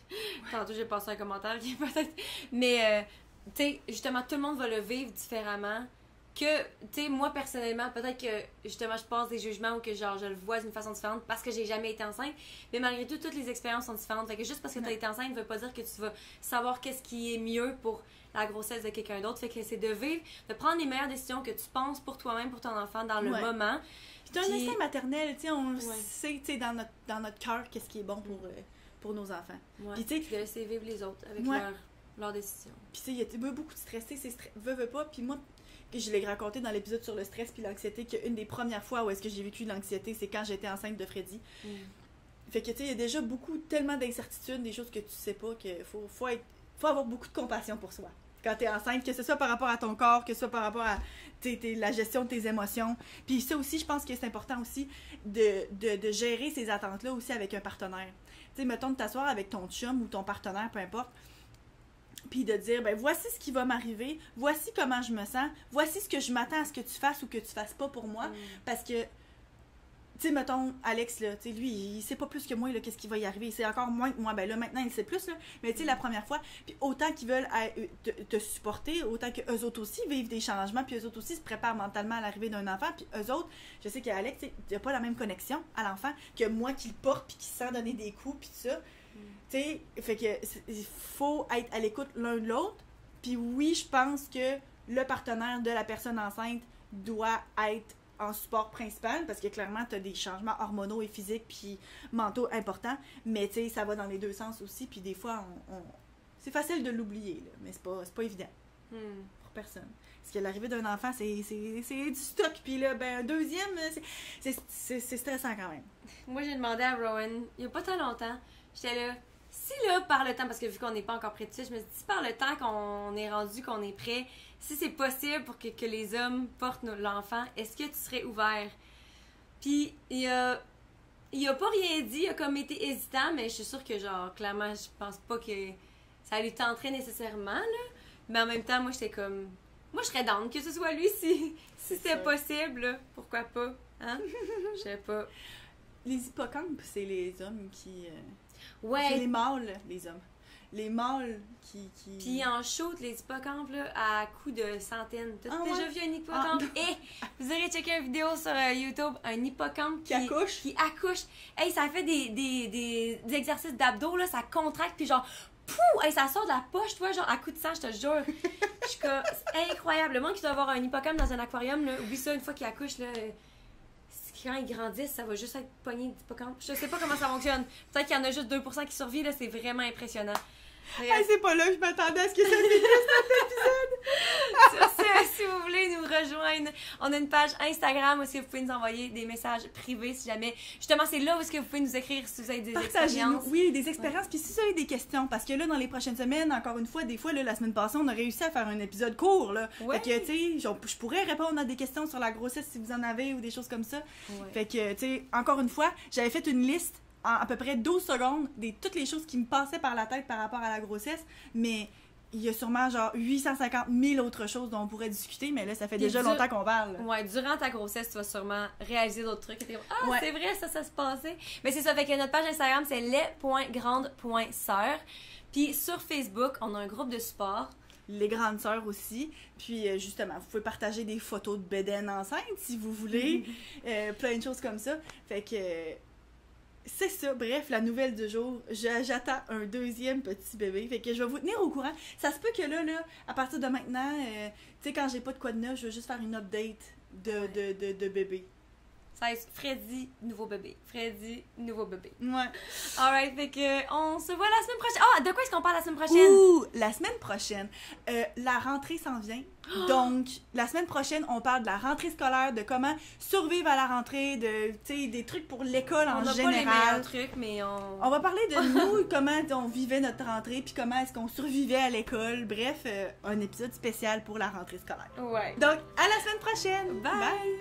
Tantôt, j'ai passé un commentaire qui est peut-être... Mais, tu sais, justement, tout le monde va le vivre différemment. Que, tu sais, moi, personnellement, peut-être que, justement, je passe des jugements ou que, genre, je le vois d'une façon différente parce que j'ai jamais été enceinte. Mais malgré tout, toutes les expériences sont différentes. Fait que juste parce que tu as été enceinte ne veut pas dire que tu vas savoir qu'est-ce qui est mieux pour la grossesse de quelqu'un d'autre. Fait que c'est de vivre, de prendre les meilleures décisions que tu penses pour toi-même, pour ton enfant, dans le moment. C'est un instinct maternel, tu sais, on sait, tu sais, dans notre cœur, qu'est-ce qui est bon pour nos enfants. Ouais. Puis, tu sais, de laisser vivre les autres avec leurs décisions. Puis, tu sais, il y a beaucoup de stressés, veux pas. Puis moi, je l'ai raconté dans l'épisode sur le stress puis l'anxiété, qu'une des premières fois où est-ce que j'ai vécu l'anxiété, c'est quand j'étais enceinte de Freddy. Fait que, tu sais, il y a déjà tellement d'incertitudes, des choses que tu sais pas, qu'il faut avoir beaucoup de compassion pour soi. Quand t'es enceinte, que ce soit par rapport à ton corps, que ce soit par rapport à la gestion de tes émotions. Puis ça aussi, je pense que c'est important aussi de gérer ces attentes-là aussi avec un partenaire. Tu sais, mettons de t'asseoir avec ton chum ou ton partenaire, peu importe, puis de dire, ben voici ce qui va m'arriver, voici comment je me sens, voici ce que je m'attends à ce que tu fasses ou que tu fasses pas pour moi, parce que, tu Tu sais, mettons, Alex, là, tu sais, lui, il sait pas plus que moi, là, qu'est-ce qui va y arriver. C'est encore moins que moi. Ben là, maintenant, il sait plus, là. Mais tu sais, la première fois, puis autant qu'ils veulent te supporter, autant qu'eux autres aussi vivent des changements, puis eux autres aussi se préparent mentalement à l'arrivée d'un enfant, puis eux autres, je sais qu'Alex, tu sais, il a pas la même connexion à l'enfant que moi qui le porte, puis qui sent donner des coups, puis tout ça. Tu sais, fait que il faut être à l'écoute l'un de l'autre. Puis oui, je pense que le partenaire de la personne enceinte doit être en support principal, parce que clairement, tu as des changements hormonaux et physiques puis mentaux importants, mais tu sais, ça va dans les deux sens aussi, puis des fois, c'est facile de l'oublier, là, mais c'est pas évident pour personne. Parce que l'arrivée d'un enfant, c'est du stock, puis là, ben, un deuxième, c'est stressant quand même. Moi, j'ai demandé à Rowan, il y a pas tant longtemps, j'étais là, si là, par le temps, parce que vu qu'on n'est pas encore prêt de ça, je me suis dit, si par le temps qu'on est rendu, qu'on est prêt, si c'est possible pour que les hommes portent l'enfant, est-ce que tu serais ouvert? Puis, il a pas rien dit, il a comme été hésitant, mais je suis sûre que, genre, clairement, je pense pas que ça lui tenterait nécessairement, là. Mais en même temps, moi, j'étais comme, moi, je serais down que ce soit lui si c'était possible, là. Pourquoi pas? Hein? Je sais pas. Les hippocampes, c'est les hommes qui... Ouais. C'est les mâles, les hommes. Les mâles qui... Puis en shoot, les hippocampes, là, à coups de centaines. T'as déjà vu un hippocampe? Vous aurez checké une vidéo sur YouTube, un hippocampe qui accouche. Qui accouche. Hey, ça fait des exercices d'abdos, là, ça contracte, puis genre, pouf! Hey, ça sort de la poche, toi, genre, à coups de sang, je te jure. Je suis comme, c'est incroyable. Le monde qui doit avoir un hippocampe dans un aquarium, là, oublie ça, une fois qu'il accouche, là... Quand ils grandissent, ça va juste être pogné d'hippocampe. Je sais pas comment ça fonctionne. Peut-être qu'il y en a juste 2% qui survivent, là, c'est vraiment impressionnant. Hey, c'est pas là que je m'attendais à ce que ça finisse cet épisode! Sur ce, si vous voulez nous rejoindre, on a une page Instagram où vous pouvez nous envoyer des messages privés si jamais. Justement, c'est là où est-ce que vous pouvez nous écrire si vous avez des expériences. Oui, des expériences. Puis si vous avez des questions, parce que là, dans les prochaines semaines, encore une fois, des fois, là, la semaine passée, on a réussi à faire un épisode court, là. Ouais. Fait que, tu sais, je pourrais répondre à des questions sur la grossesse si vous en avez ou des choses comme ça. Ouais. Fait que, tu sais, encore une fois, j'avais fait une liste en à peu près 12 secondes de toutes les choses qui me passaient par la tête par rapport à la grossesse, mais il y a sûrement genre 850 000 autres choses dont on pourrait discuter, mais là, ça fait déjà longtemps qu'on parle. Ouais, durant ta grossesse, tu vas sûrement réaliser d'autres trucs. Ah, ouais. C'est vrai, ça se passait. Mais c'est ça, fait que notre page Instagram, c'est les.grandes.sœurs. Puis sur Facebook, on a un groupe de support. Les grandes sœurs aussi. Puis, justement, vous pouvez partager des photos de bédaine enceinte, si vous voulez. Plein de choses comme ça. Fait que... c'est ça, bref, la nouvelle du jour, j'attends un deuxième petit bébé, fait que je vais vous tenir au courant. Ça se peut que là, à partir de maintenant, tu sais, quand j'ai pas de quoi de neuf, je vais juste faire une update de bébé. Ça va être Freddy, nouveau bébé. Freddy, nouveau bébé. Ouais. Alright, fait que on se voit la semaine prochaine. Ah, de quoi est-ce qu'on parle la semaine prochaine? Ouh, la semaine prochaine, la rentrée s'en vient. Donc, la semaine prochaine, on parle de la rentrée scolaire, de comment survivre à la rentrée, de, tu sais, des trucs pour l'école en général. On n'a pas les meilleurs trucs, mais on va parler de nous, comment on vivait notre rentrée, puis comment est-ce qu'on survivait à l'école. Bref, un épisode spécial pour la rentrée scolaire. Ouais. Donc, à la semaine prochaine! Bye.